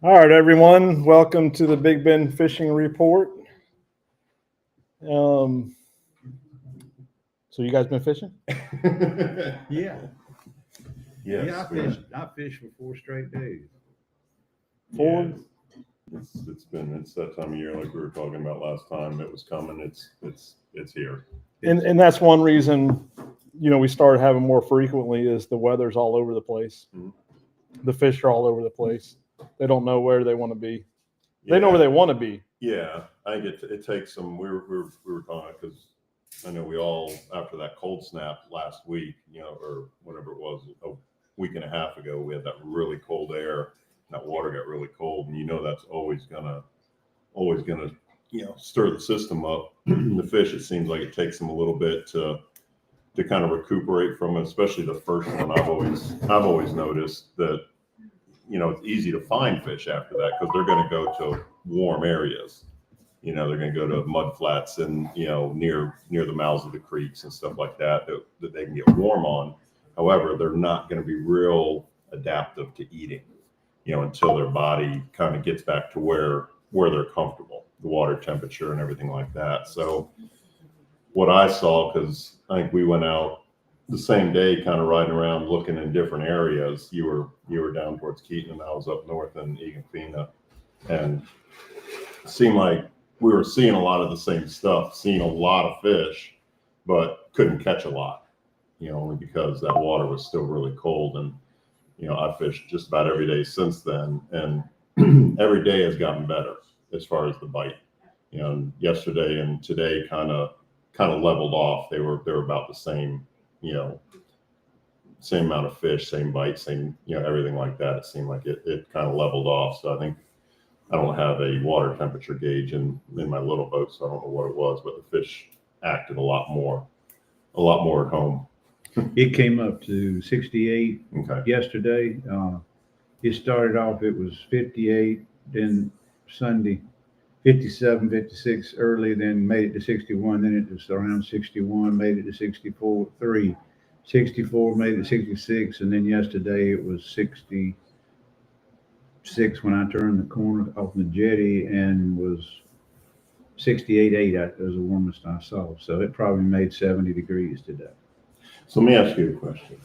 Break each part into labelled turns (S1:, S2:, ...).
S1: All right, everyone. Welcome to the Big Bend Fishing Report. So you guys been fishing?
S2: Yeah.
S3: Yes,
S2: Yeah, I fished for 4 straight days.
S1: Four?
S3: It's that time of year like we were talking about last time. It was coming. It's here.
S1: And that's one reason, we started having more frequently is the weather's all over the place.
S3: Mhm.
S1: The fish are all over the place. They don't know where they want to be. They know where they want to be.
S3: Yeah, I think it takes some. We were talking because I know we all after that cold snap last week, or whatever it was, a week and a half ago, we had that really cold air. And that water got really cold, and that's always gonna stir the system up. The fish, it seems like it takes them a little bit to kind of recuperate from it, especially the first one. I've always noticed that it's easy to find fish after that because they're going to go to warm areas. They're going to go to mud flats and near the mouths of the creeks and stuff like that they can get warm on. However, they're not going to be real adaptive to eating, until their body kind of gets back to where they're comfortable, the water temperature and everything like that. So what I saw, because I think we went out the same day, kind of riding around looking in different areas. You were down towards Keaton, and I was up north in Eganfina, and it seemed like we were seeing a lot of the same stuff, seeing a lot of fish, but couldn't catch a lot, only because that water was still really cold. And I fished just about every day since then, and every day has gotten better as far as the bite. Yesterday and today kind of leveled off. They were about the same. Same amount of fish, same bite, same, everything like that. It seemed like it kind of leveled off. So I think I don't have a water temperature gauge in my little boat, so I don't know what it was, but the fish acted a lot more at home.
S2: It came up to 68
S3: Okay.
S2: yesterday. It started off, it was 58, then Sunday, 57, 56 early, then made it to 61, then it was around 61, made it to 64, 3. 64 made it 66, and then yesterday it was 66 when I turned the corner off the jetty, and was 68.8. That was the warmest I saw. So it probably made 70 degrees today.
S3: So let me ask you a question.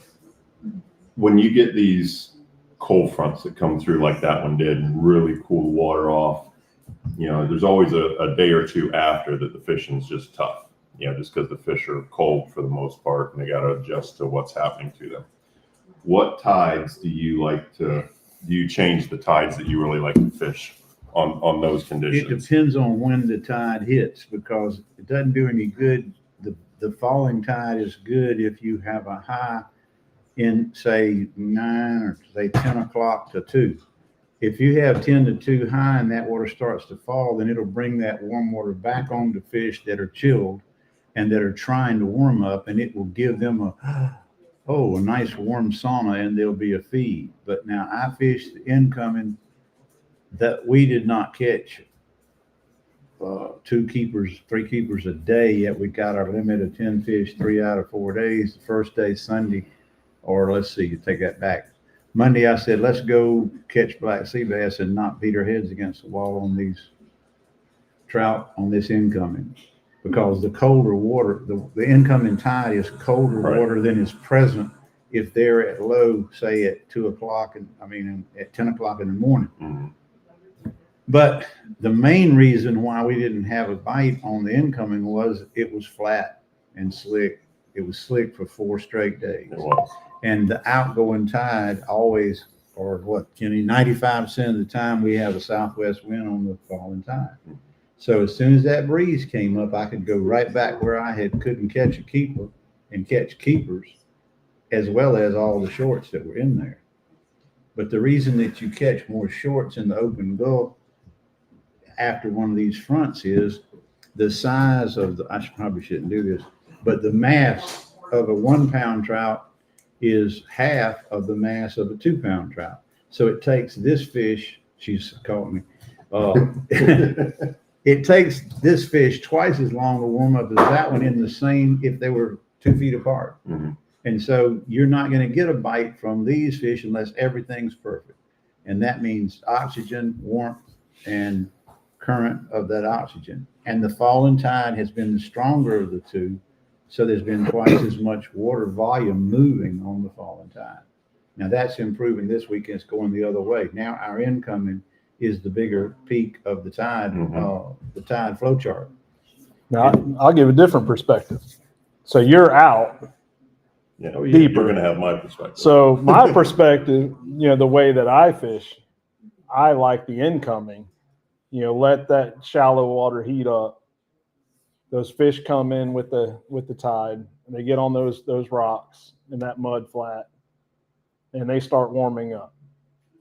S3: When you get these cold fronts that come through like that one did and really cool the water off, there's always a day or two after that the fishing's just tough. Just because the fish are cold for the most part and they got to adjust to what's happening to them. What tides do you change the tides that you really like to fish on those conditions?
S2: It depends on when the tide hits, because it doesn't do any good. The falling tide is good if you have a high in, say, 9 or say 10 o'clock to 2. If you have 10 to 2 high and that water starts to fall, then it'll bring that warm water back on to fish that are chilled and that are trying to warm up, and it will give them a nice warm sauna, and there'll be a feed. But now I fished the incoming that we did not catch 3 keepers a day, yet we got our limit of 10 fish 3 out of 4 days. The first day, Sunday, or let's see, you take that back. Monday, I said, let's go catch black sea bass and not beat our heads against the wall on these trout on this incoming, because the colder water, the incoming tide is colder water than is present if they're at low, say at 2 o'clock, at 10 o'clock in the morning.
S3: Mm-hmm.
S2: But the main reason why we didn't have a bite on the incoming was it was flat and slick. It was slick for 4 straight days.
S3: It was.
S2: And the outgoing tide always, or 95% of the time, we have a southwest wind on the falling tide. So as soon as that breeze came up, I could go right back where I couldn't catch a keeper and catch keepers, as well as all the shorts that were in there. But the reason that you catch more shorts in the open Gulf after one of these fronts is the size of I probably shouldn't do this, but the mass of a 1 pound trout is half of the mass of a 2 pound trout. So it takes this fish, she's caught me, it takes this fish twice as long to warm up as that one in the same, if they were 2 feet apart.
S3: Mm-hmm.
S2: And so you're not going to get a bite from these fish unless everything's perfect. And that means oxygen, warmth, and current of that oxygen. And the falling tide has been the stronger of the two. So there's been twice as much water volume moving on the falling tide. Now that's improving this week. It's going the other way. Now our incoming is the bigger peak of the tide, the tide flow chart.
S1: Now, I'll give a different perspective. So you're out.
S3: Yeah,
S2: Oh, yeah.
S3: you're
S1: Deeper.
S3: going to have my perspective.
S1: So my perspective, the way that I fish, I like the incoming. Let that shallow water heat up. Those fish come in with the tide, and they get on those rocks in that mud flat, and they start warming up.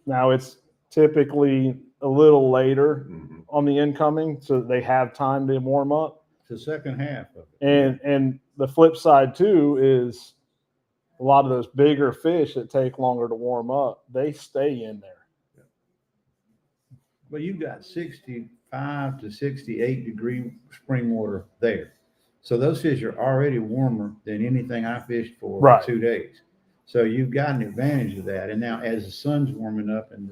S1: Now it's typically a little later on the incoming, so that they have time to warm up.
S2: It's the second half of it.
S1: And the flip side too is a lot of those bigger fish that take longer to warm up, they stay in there.
S2: Well, you've got 65 to 68 degree spring water there. So those fish are already warmer than anything I fished for
S1: Right.
S2: 2 days. So you've got an advantage of that. And now as the sun's warming up and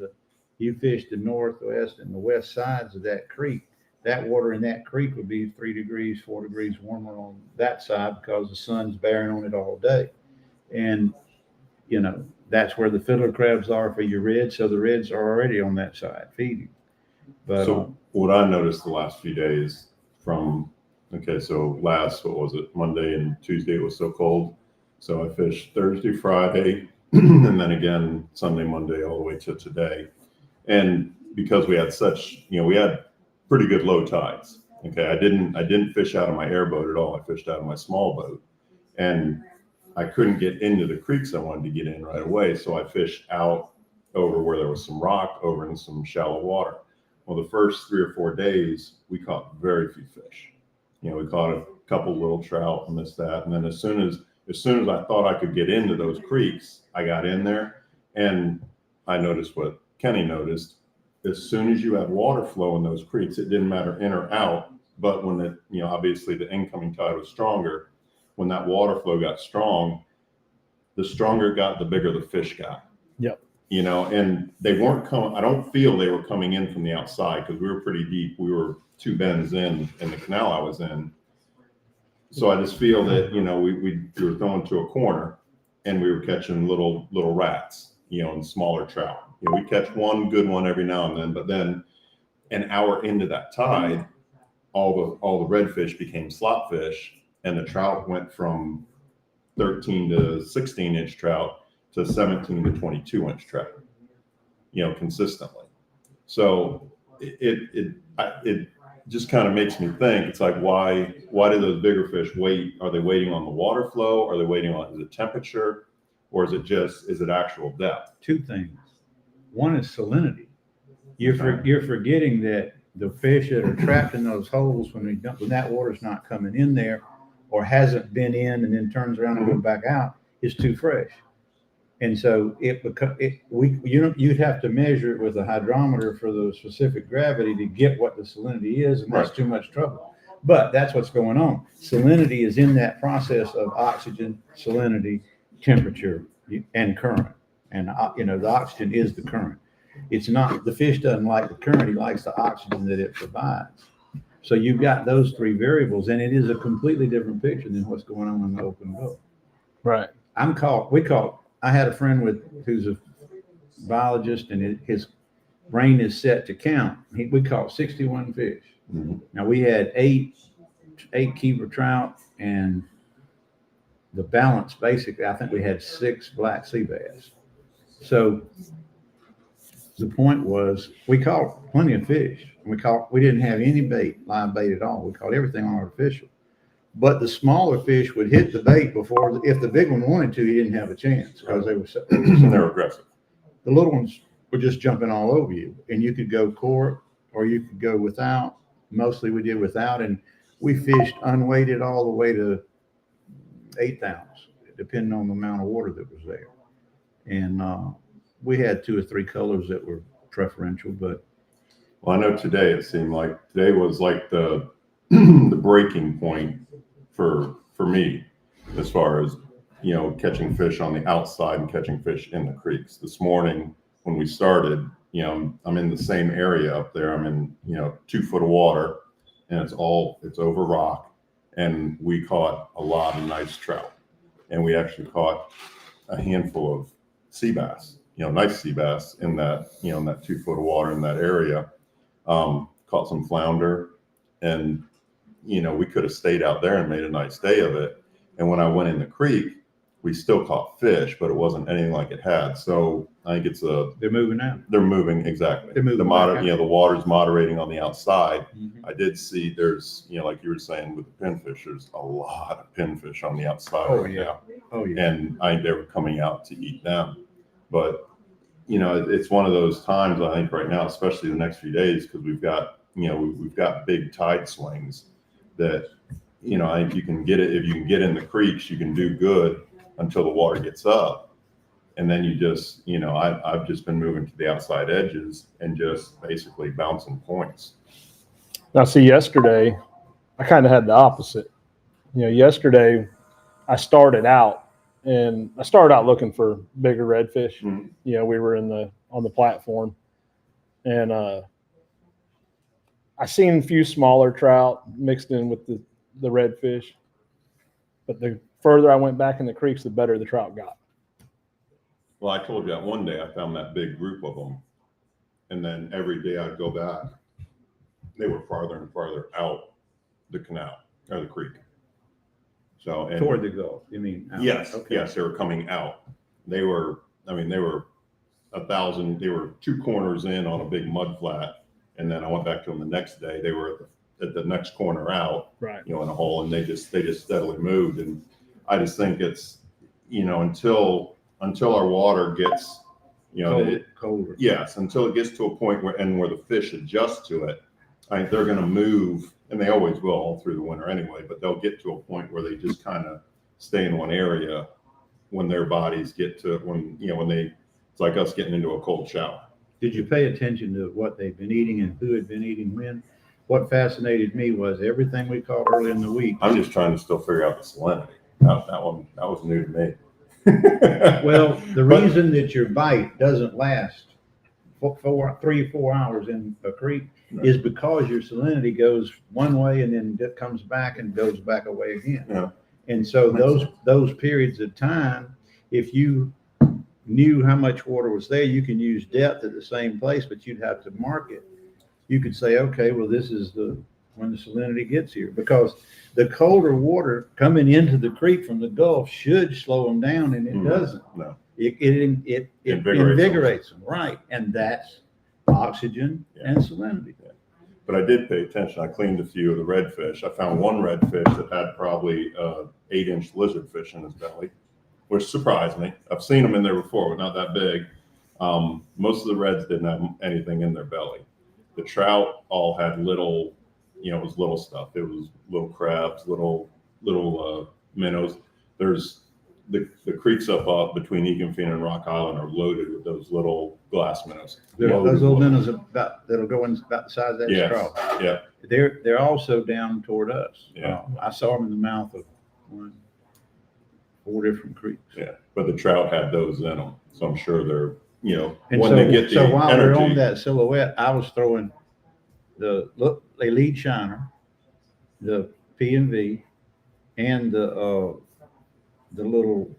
S2: you fish the northwest and the west sides of that creek, that water in that creek would be 3 degrees, 4 degrees warmer on that side because the sun's bearing on it all day. And, that's where the fiddler crabs are for your reds. So the reds are already on that side feeding. But
S3: So what I noticed the last few days so what was it? Monday and Tuesday it was so cold. So I fished Thursday, Friday, and then again, Sunday, Monday, all the way to today. And because we had we had pretty good low tides. Okay. I didn't fish out of my airboat at all. I fished out of my small boat, and I couldn't get into the creeks I wanted to get in right away. So I fished out over where there was some rock over in some shallow water. Well, the first 3 or 4 days, we caught very few fish. We caught a couple little trout and this, that. And then as soon as I thought I could get into those creeks, I got in there, and I noticed what Kenny noticed. As soon as you had water flow in those creeks, it didn't matter in or out. But when obviously the incoming tide was stronger, when that water flow got strong, the stronger it got, the bigger the fish got.
S1: Yep.
S3: And they weren't coming. I don't feel they were coming in from the outside because we were pretty deep. We were 2 bends in the canal I was in. So I just feel that, we were throwing to a corner, and we were catching little rats, and smaller trout. We catch one good one every now and then, but then an hour into that tide, all the redfish became slot fish, and the trout went from 13 to 16 inch trout to 17 to 22 inch trout, consistently. So it just kind of makes me think, it's like, why do those bigger fish wait? Are they waiting on the water flow? Are they waiting on the temperature? Or is it actual depth?
S2: 2 things. One is salinity. You're forgetting that the fish that are trapped in those holes when that water's not coming in there or hasn't been in and then turns around and goes back out is too fresh. And so you'd have to measure it with a hydrometer for the specific gravity to get what the salinity is, and that's too much trouble. But that's what's going on. Salinity is in that process of oxygen, salinity, temperature, and current. And the oxygen is the current. It's not, the fish doesn't like the current, he likes the oxygen that it provides. So you've got those 3 variables, and it is a completely different picture than what's going on in the open boat.
S1: Right.
S2: I had a friend who's a biologist, and his brain is set to count. We caught 61 fish.
S3: Mm-hmm.
S2: Now we had eight keeper trout, and the balance, basically, I think we had 6 black sea bass. So the point was, we caught plenty of fish. We didn't have any live bait at all. We caught everything artificial. But the smaller fish would hit the bait before, if the big one wanted to, he didn't have a chance because they were so
S3: They're aggressive.
S2: The little ones were just jumping all over you, and you could go court or you could go without. Mostly we did without, and we fished unweighted all the way to 8th ounce, depending on the amount of water that was there. And we had 2 or 3 colors that were preferential, but.
S3: Well, I know today it seemed like today was like the the breaking point for me, as far as catching fish on the outside and catching fish in the creeks. This morning when we started, you know, I'm in the same area up there. I'm in, you know, 2 foot of water, and it's over rock. And we caught a lot of nice trout. And we actually caught a handful of sea bass, you know, nice sea bass in that, you know, in that 2 foot of water in that area. Caught some flounder, and, you know, we could have stayed out there and made a nice day of it. And when I went in the creek, we still caught fish, but it wasn't anything like it had. So I think
S2: They're moving out.
S3: they're moving, exactly.
S2: They're moving back out.
S3: You know, the water's moderating on the outside.
S2: Mhm.
S3: I did see there's, you know, like you were saying with the pinfish, there's a lot of pinfish on the outside
S2: Oh,
S3: right
S2: yeah.
S3: now.
S2: Oh, yeah.
S3: And I think they were coming out to eat them. But, you know, it's one of those times, I think right now, especially the next few days, because we've got, you know, we've got big tide swings that, you know, I think you can get it, if you can get in the creeks, you can do good until the water gets up. And then you just, you know, I've just been moving to the outside edges and just basically bouncing points.
S1: Now, see, yesterday, I kind of had the opposite. You know, yesterday I started out looking for bigger redfish.
S3: Mhm.
S1: You know, we were on the platform, and I seen a few smaller trout mixed in with the redfish. But the further I went back in the creeks, the better the trout got.
S3: Well, I told you that one day I found that big group of them. And then every day I'd go back, they were farther and farther out the canal or the creek. So, and
S2: Toward the Gulf, you mean? out.
S3: yes,
S2: Okay.
S3: yes, they were coming out. They were 1,000, they were 2 corners in on a big mud flat. And then I went back to them the next day. They were at the next corner out,
S1: Right.
S3: you know, in a hole, and they just steadily moved. And I just think it's, you know, until our water gets, you know,
S2: Colder.
S3: yes, until it gets to a point where the fish adjust to it, I think they're going to move, and they always will all through the winter anyway, but they'll get to a point where they just kind of stay in one area when their bodies get to, it's like us getting into a cold shower.
S2: Did you pay attention to what they've been eating and who had been eating when? What fascinated me was everything we caught early in the week.
S3: I'm just trying to still figure out the salinity. That was new to me.
S2: Well, the reason that your bite doesn't last 3 or 4 hours in a creek is because your salinity goes one way and then it comes back and goes back away again.
S3: Yeah.
S2: And so those periods of time, if you knew how much water was there, you can use depth at the same place, but you'd have to mark it. You could say, okay, well, this is when the salinity gets here, because the colder water coming into the creek from the Gulf should slow them down, and it doesn't.
S3: No.
S2: It
S3: Invigorates
S2: invigorates them, right? And that's oxygen and salinity.
S3: But I did pay attention. I cleaned a few of the redfish. I found one redfish that had probably 8-inch lizardfish in his belly, which surprised me. I've seen them in there before, but not that big. Most of the reds didn't have anything in their belly. The trout all had little, you know, it was little stuff. It was little crabs, little minnows. There's the creeks up between Econfina and Rock Island are loaded with those little glass minnows.
S2: Those little minnows that'll go in about the size of that
S3: Yes.
S2: straw.
S3: Yeah.
S2: They're also down toward us.
S3: Yeah.
S2: I saw them in the mouth of 4 different creeks.
S3: Yeah. But the trout had those in them. So I'm sure they're, you know,
S2: And
S3: when
S2: so,
S3: they get the
S2: so while they're
S3: energy.
S2: on that silhouette, I was throwing the Elite Shiner, the P&V, and the little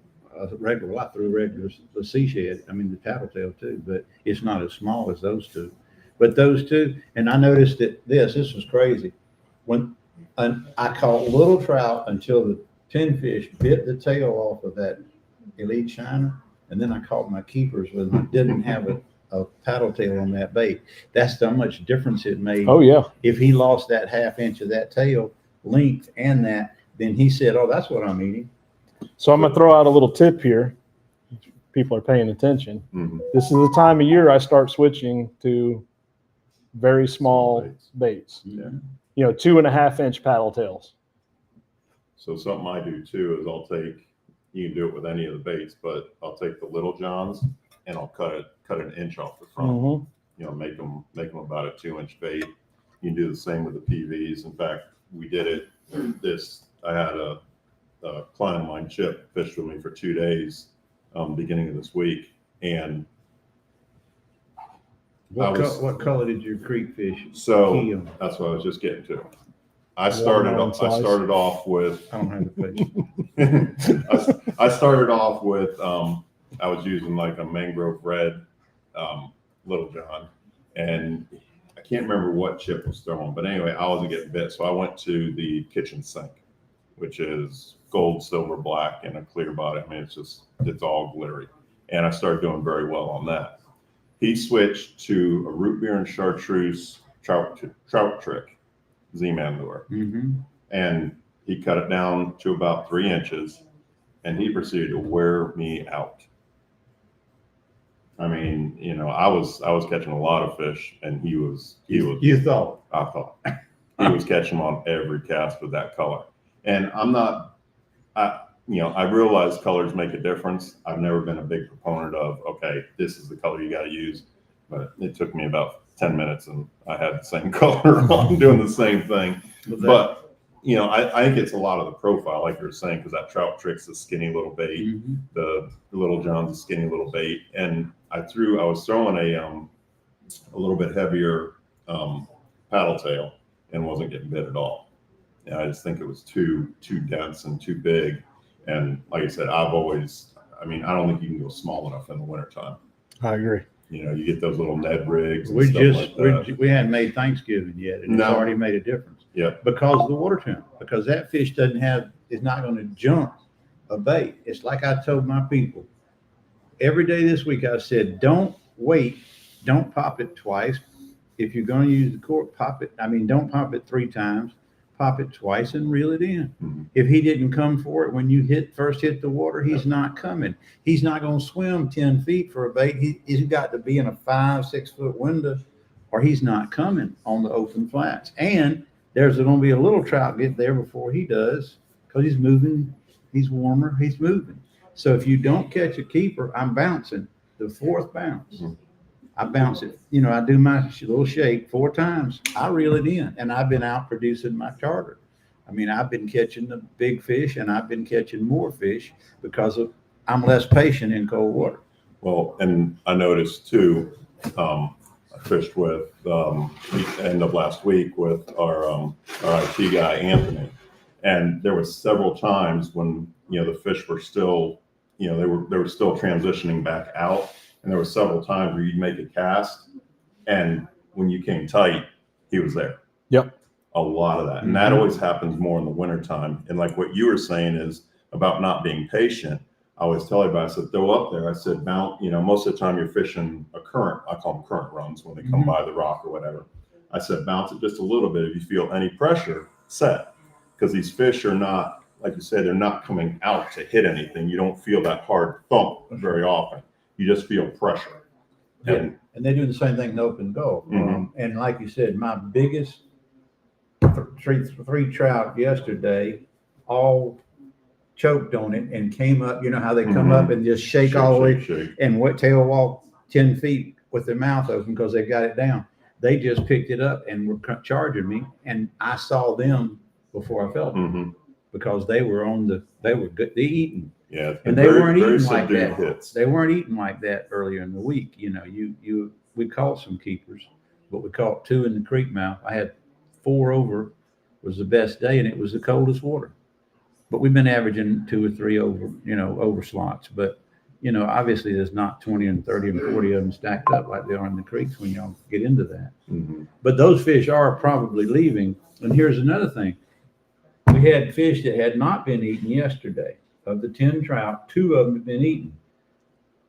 S2: regular. Well, I threw regular the sea shed. I mean the tattletale too, but it's not as small as those two. But those two, and I noticed that this was crazy. When I caught little trout until the pinfish bit the tail off of that Elite Shiner, and then I caught my keepers when I didn't have a paddle tail on that bait. That's how much difference it made.
S1: Oh yeah.
S2: If he lost that ½ inch of that tail length and that, then he said, "Oh, that's what I'm eating."
S1: So I'm gonna throw out a little tip here. People are paying attention.
S3: Mhm.
S1: This is the time of year I start switching to very small baits.
S3: Yeah.
S1: You know, 2.5-inch paddle tails.
S3: So something I do too is you can do it with any of the baits, but I'll take the little johns and I'll cut an inch off the front.
S1: Mhm.
S3: You know, make them about a 2-inch bait. You can do the same with the PVs. In fact, we did it. I had a client of mine, Chip, fished with me for 2 days, beginning of this week, and
S2: What color did your creek fish
S3: So
S2: key on?
S3: that's what I was just getting to. I started off with
S2: I don't have the fish.
S3: I started off with I was using like a mangrove red Little John, and I can't remember what Chip was throwing, but anyway, I wasn't getting bit, so I went to the kitchen sink, which is gold, silver, black, and a clear body. I mean, it's all glittery, and I started doing very well on that. He switched to a root beer and chartreuse trout trick Z-Man lure,
S2: Mm-hmm.
S3: and he cut it down to about 3 inches, and he proceeded to wear me out. I mean, you know, I was catching a lot of fish, and he was.
S2: You thought.
S3: I thought he was catching them on every cast with that color, and I realize colors make a difference. I've never been a big proponent of, okay, this is the color you got to use, but it took me about 10 minutes, and I had the same color on, doing the same thing. But you know, I think it's a lot of the profile, like you were saying, because that trout trick's a skinny little bait.
S2: Mm-hmm.
S3: The Little John's a skinny little bait, and I was throwing a little bit heavier paddle tail and wasn't getting bit at all. And I just think it was too dense and too big. And like I said, I don't think you can go small enough in the wintertime.
S1: I agree.
S3: You know, you get those little Ned rigs. And stuff like that.
S2: We hadn't made Thanksgiving yet, and
S3: No.
S2: it's already made a difference.
S3: Yeah.
S2: Because of the water temp. Because that fish is not going to jump a bait. It's like I told my people every day this week. I said, don't wait, don't pop it twice. If you're going to use the cork, don't pop it 3 times. Pop it twice and reel it in.
S3: Mm-hmm.
S2: If he didn't come for it when you first hit the water, he's not coming. He's not going to swim 10 feet for a bait. He's got to be in a 5-6 foot window, or he's not coming on the open flats. And there's going to be a little trout get there before he does, because he's moving. He's warmer. He's moving. So if you don't catch a keeper, I'm bouncing the 4th bounce.
S3: Mm-hmm.
S2: I bounce it, I do my little shake 4 times. I reel it in, and I've been out producing my charter. I mean, I've been catching the big fish, and I've been catching more fish because I'm less patient in cold water.
S3: Well, and I noticed too, I fished with the end of last week with our IT guy, Anthony. And there was several times when, the fish were still, they were still transitioning back out. And there were several times where you'd make a cast, and when you came tight, he was there.
S1: Yep.
S3: A lot of that. And that always happens more in the wintertime. And like what you were saying is about not being patient. I always tell everybody, I said, throw up there. I said, mount, most of the time you're fishing a current. I call them current runs when they come by the rock or whatever. I said, bounce it just a little bit. If you feel any pressure, set. Because these fish are not, like you said, they're not coming out to hit anything. You don't feel that hard thump very often. You just feel pressure.
S2: And they do the same thing in open Gulf.
S3: Mhm.
S2: And like you said, my biggest 3 trout yesterday all choked on it and came up. You know how they come up and just shake all the way
S3: shake.
S2: and tail walk 10 feet with their mouth open because they've got it down. They just picked it up and were charging me, and I saw them before I felt them
S3: Mm-hmm.
S2: because they were good. They eating.
S3: Yeah. it's
S2: And
S3: been
S2: they
S3: very-
S2: weren't
S3: very
S2: eating like
S3: subdued
S2: that.
S3: hits.
S2: They weren't eating like that earlier in the week. We caught some keepers, but we caught 2 in the creek mouth. I had 4 over, was the best day, and it was the coldest water. But we've been averaging 2 or 3 over slots. But obviously there's not 20 and 30 and 40 of them stacked up like they are in the creeks when y'all get into that.
S3: Mhm.
S2: But those fish are probably leaving. And here's another thing. We had fish that had not been eaten yesterday. Of the 10 trout, 2 of them had been eaten.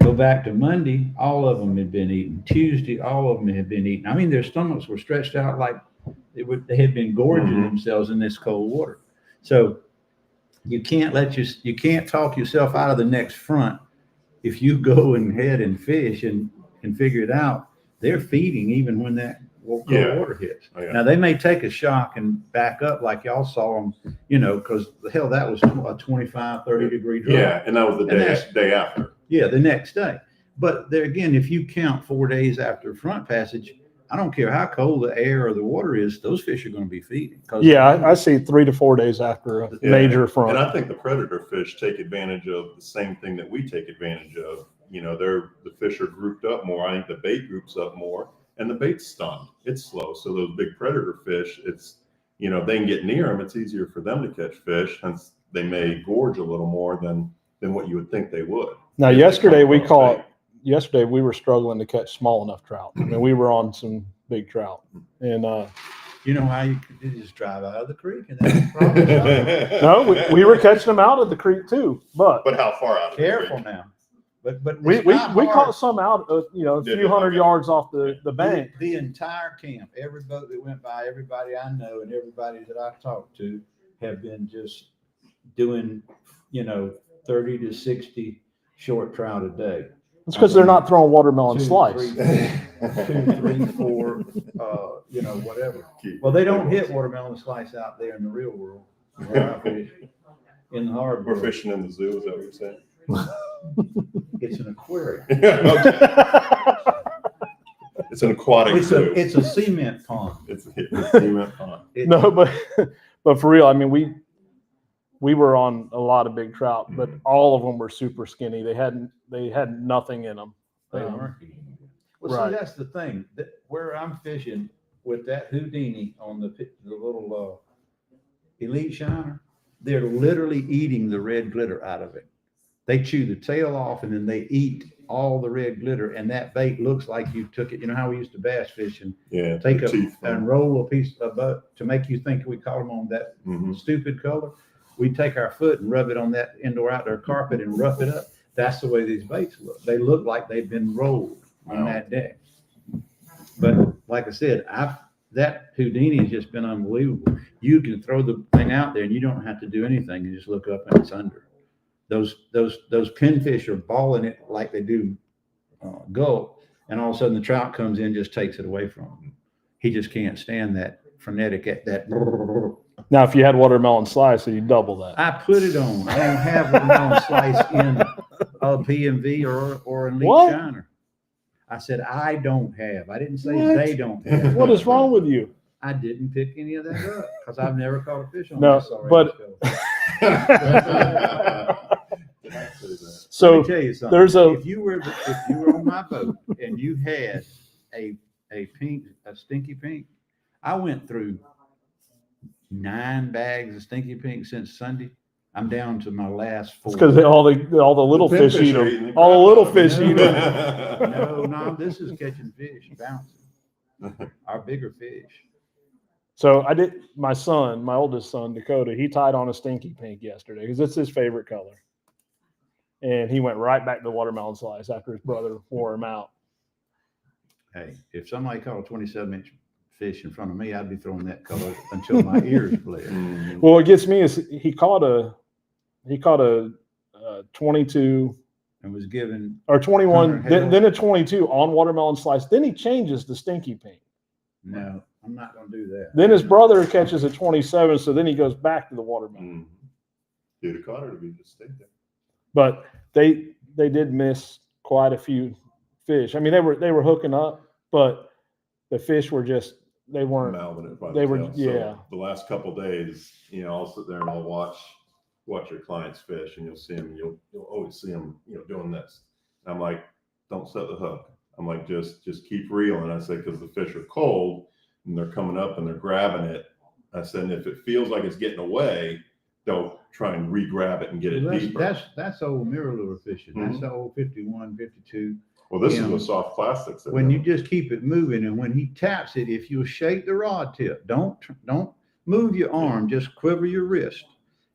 S2: Go back to Monday, all of them had been eaten. Tuesday, all of them had been eaten. I mean, their stomachs were stretched out like they had been gorging
S3: Mhm.
S2: themselves in this cold water. So you can't talk yourself out of the next front. If you go ahead and fish and figure it out, they're feeding even when that cold water hits.
S3: Oh, yeah.
S2: Now they may take a shock and back up like y'all saw them, because the hell, that was a 25, 30 degree drop.
S3: Yeah. And that was the
S2: And that's-
S3: day after.
S2: Yeah, the next day. But there again, if you count 4 days after front passage, I don't care how cold the air or the water is, those fish are going to be feeding.
S1: Yeah, I see 3 to 4 days after a
S3: Yeah.
S1: major front.
S3: And I think the predator fish take advantage of the same thing that we take advantage of. The fish are grouped up more. I think the bait groups up more, and the bait's stunned. It's slow. So those big predator fish, it's, you know, they can get near them. It's easier for them to catch fish. Hence, they may gorge a little more than what you would think they would.
S1: Now,
S3: If they
S1: yesterday
S3: come
S1: we
S3: from a
S1: caught.
S3: bait.
S1: Yesterday we were struggling to catch small enough trout. I mean, we were on some big trout, and
S2: You know how you could just drive out of the creek and that's the problem.
S1: no, we were catching them out of the creek too. But
S3: But how far out? Of the
S2: Careful
S3: creek?
S2: now. But
S1: we
S2: it's not hard.
S1: caught some out, a
S3: Did
S1: few
S3: it?
S1: hundred
S3: Okay.
S1: yards off the bank.
S2: The entire camp, every boat that went by, everybody I know and everybody that I've talked to have been just doing, 30 to 60 short trout a day.
S1: It's because they're not throwing watermelon
S2: Two,
S1: slice.
S2: 2, 3, 4, whatever. Well, they don't hit watermelon slice out there in the real world. Where I fish. In the hard
S3: We're
S2: world,
S3: fishing in the zoo. Is that what you're saying?
S2: it's an aquarium.
S3: It's an aquatic zoo.
S2: It's a cement pond.
S3: It's a cement pond.
S2: It's-
S1: but for real, I mean, we were on a lot of big trout, but all of them were super skinny. They had nothing in them.
S2: They weren't eating. Well,
S1: Right.
S2: see, that's the thing. Where I'm fishing with that Houdini on the little Elite Shiner, they're literally eating the red glitter out of it. They chew the tail off and then they eat all the red glitter, and that bait looks like you took it. You know how we used to bass fish and
S3: Yeah.
S2: take
S3: the
S2: a
S3: teeth.
S2: and roll a piece of butt to make you think we caught them on that
S3: Mhm.
S2: stupid color. We take our foot and rub it on that indoor outdoor carpet and rough it up. That's the way these baits look. They look like they've been rolled on
S3: Wow.
S2: that deck. But like I said, that Houdini has just been unbelievable. You can throw the thing out there and you don't have to do anything. You just look up and it's under. Those pinfish are balling it like they do gulp, and all of a sudden the trout comes in, just takes it away from him. He just can't stand that frenetic at that.
S1: Now, if you had watermelon slice, you double that.
S2: I put it on. I don't have watermelon slice in a PMV or an Elite
S1: What?
S2: Shiner. I said I don't have. I didn't say
S1: What?
S2: they don't have.
S1: What is wrong with you?
S2: I didn't pick any of that up because I've never caught a fish on
S1: No,
S2: that. Sorry,
S1: but-
S3: Did I say that?
S1: So
S2: let me tell you something.
S1: there's a-
S2: if you were on my boat and you had a stinky pink, I went through 9 bags of stinky pink since Sunday. I'm down to my last 4.
S1: it's because all the little fish eat
S3: are eating
S1: them.
S3: the
S1: All the
S3: crap
S1: little
S3: out of it.
S1: fish eat them.
S2: No, this is catching fish, bouncing. Our bigger fish.
S1: So I did. My oldest son, Dakota, he tied on a stinky pink yesterday because it's his favorite color, and he went right back to watermelon slice after his brother wore him out.
S2: Hey, if somebody caught a 27-inch fish in front of me, I'd be throwing that color until my ears bled.
S3: Mhm.
S1: Well, what gets me is he caught a 22
S2: And was given,
S1: or 21,
S2: Hunter
S1: then a 22 on watermelon slice. Then he changes to stinky pink.
S2: no, I'm not going to do that.
S1: Then his brother catches a 27, so then he goes back to the watermelon.
S3: Mhm. Dude, it caught her to be just stay there.
S1: But they did miss quite a few fish. I mean, they were hooking up, but the fish were just they weren't.
S3: Mouthing it by
S1: They
S3: the
S1: were-
S3: tail.
S1: yeah.
S3: So the last couple of days, I'll sit there and I'll watch your clients fish, and you'll see them. You'll always see them, doing this. And I'm like, don't set the hook. I'm like, just keep reeling. I say, because the fish are cold and they're coming up and they're grabbing it. I said, and if it feels like it's getting away, they'll try and re-grab it and get it
S2: Well,
S3: deeper.
S2: that's old mirror lure fishing. That's
S3: Mhm.
S2: the old 51, 52.
S3: Well, this is
S2: Yeah.
S3: with soft plastics.
S2: When you just keep it moving, and when he taps it, if you shake the rod tip, don't move your arm, just quiver your wrist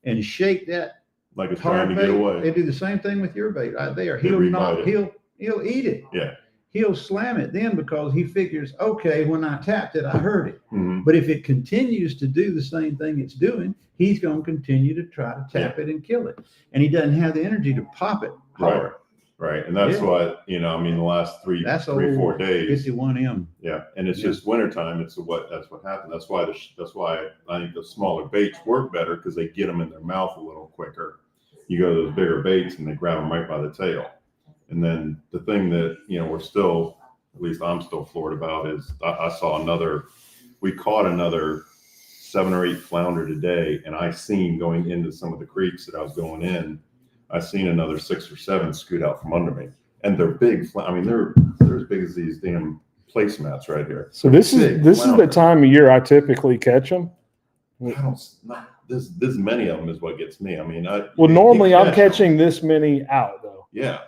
S2: and shake that
S3: like it's
S2: hard
S3: trying to get
S2: bait.
S3: away.
S2: They do the same thing with your bait right there.
S3: They
S2: He'll
S3: rebite it.
S2: he'll eat it.
S3: Yeah.
S2: He'll slam it then because he figures, okay, when I tapped it, I heard it.
S3: Mhm.
S2: But if it continues to do the same thing it's doing, he's going to continue to try to tap it and kill it. And he doesn't have the energy to pop it hard.
S3: Right. And that's
S2: Yeah.
S3: what, the last three,
S2: That's
S3: 4
S2: old
S3: days.
S2: 51M.
S3: Yeah. And it's
S2: Yeah.
S3: just wintertime. That's what happened. That's why I think the smaller baits work better, because they get them in their mouth a little quicker. You go to those bigger baits and they grab them right by the tail. And then the thing that, we're still, at least I'm still floored about is we caught another 7 or 8 flounder today. And I seen going into some of the creeks that I was going in, I seen another 6 or 7 scoot out from under me. And they're big. They're as big as these damn placemats right here.
S1: So this is
S3: Big
S1: this is the
S3: flounder.
S1: time of year I typically catch them.
S3: I don't, not this many of them is what gets me. I mean,
S1: Well,
S3: you
S1: normally I'm
S3: catch 'em.
S1: catching this many out though.
S3: Yeah,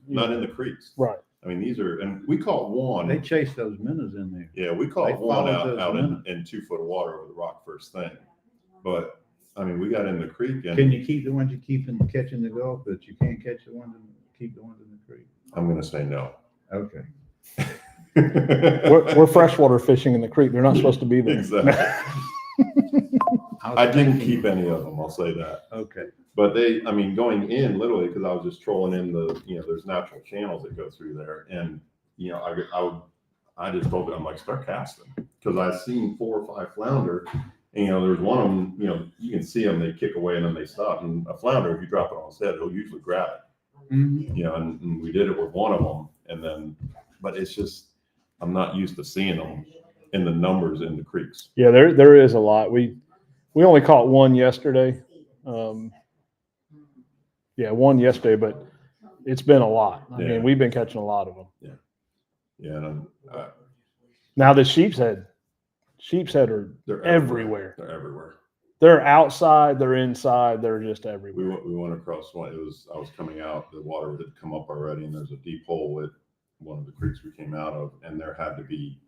S3: not in the creeks.
S1: Right.
S3: I mean, these are, and we caught one.
S2: They chase those minnows in there.
S3: Yeah, we
S2: They
S3: caught one
S2: followed
S3: out,
S2: those
S3: out
S2: minnows.
S3: in 2 foot of water over the rock first thing. But I mean, we got in the creek and
S2: Can you keep the ones you keep in catching the Gulf, but you can't catch the ones keep the ones in the creek?
S3: I'm going to say no.
S2: Okay.
S1: We're freshwater fishing in the creek. They're not supposed to be there.
S3: Exactly.
S2: was
S3: I didn't
S2: thinking-
S3: keep any of them. I'll say that.
S2: Okay.
S3: But I mean, going in literally because I was just trolling in there's natural channels that go through there, and I just told them, I'm like, start casting because I seen 4 or 5 flounder, and there's one of them, you can see them, they kick away and then they stop, and a flounder, if you drop it on his head, he'll usually grab it, and we did it with one of them, and then, but it's just I'm not used to seeing them in the numbers in the creeks.
S1: Yeah, there is a lot. We only caught one yesterday. One yesterday, but it's been a lot. I
S3: Yeah.
S1: mean, we've been catching a lot of them.
S3: Yeah, and
S1: Now the sheep's head are
S3: they're
S1: everywhere.
S3: They're everywhere.
S1: They're outside, they're inside, they're just everywhere.
S3: We went across one. I was coming out. The water had come up already, and there's a deep hole at one of the creeks we came out of, and there had to be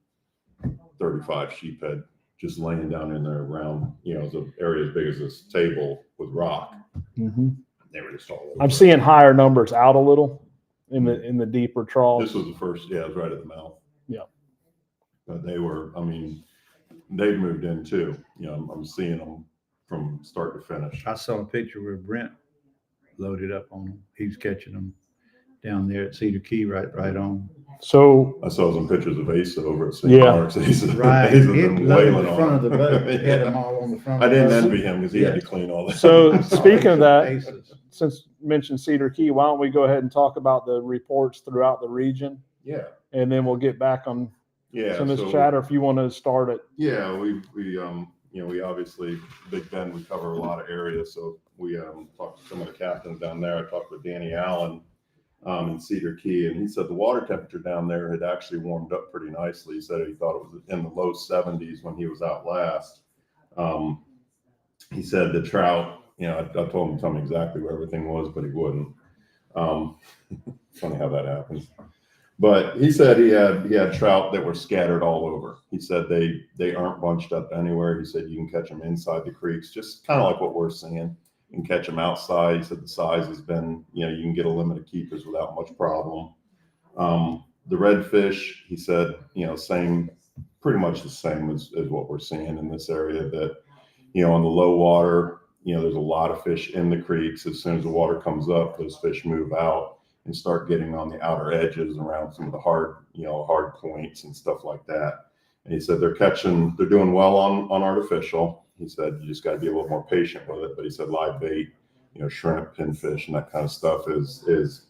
S3: 35 sheephead just laying down in there around. It's an area as big as this table with rock.
S1: Mhm.
S3: They were just all over.
S1: I'm seeing higher numbers out a little in the deeper troughs.
S3: This was the first. Yeah, it was right at the mouth.
S1: Yeah.
S3: But they were. I mean, they've moved in too. I'm seeing them from start to finish.
S2: I saw a picture where Brent loaded up on them. He was catching them down there at Cedar Key, right on.
S1: So
S3: I saw some pictures of Asa over at St.
S1: Yeah.
S3: Mark's. Asa's
S2: Right.
S3: Asa's
S2: He
S3: been
S2: loaded
S3: wailing
S2: the
S3: on
S2: front of the boat.
S3: Yeah.
S2: Had them all on the front.
S3: I
S2: of the
S3: didn't
S2: boat.
S3: envy him because he had to clean all that.
S1: So
S2: I saw
S1: speaking of that,
S2: Aces.
S1: since you mentioned Cedar Key, why don't we go ahead and talk about the reports throughout the region,
S3: Yeah,
S1: and then we'll get back on
S3: yeah.
S1: some of this
S3: so-
S1: chatter if you want to start it.
S3: Yeah, we obviously Big Bend, we cover a lot of areas, so we talked to some of the captains down there. I talked with Danny Allen in Cedar Key, and he said the water temperature down there had actually warmed up pretty nicely. He said he thought it was in the low 70s when he was out last. He said the trout, I told him to tell me exactly where everything was, but he wouldn't. Funny how that happens. But he said he had trout that were scattered all over. He said they aren't bunched up anywhere. He said you can catch them inside the creeks, just kind of like what we're seeing. You can catch them outside. He said the size has been, you can get a limit of keepers without much problem. The redfish, he said, pretty much the same as what we're seeing in this area. That, on the low water, there's a lot of fish in the creeks. As soon as the water comes up, those fish move out and start getting on the outer edges around some of the hard points and stuff like that. And he said they're doing well on artificial. He said you just got to be a little more patient with it. But he said live bait, shrimp, pinfish, and that kind of stuff is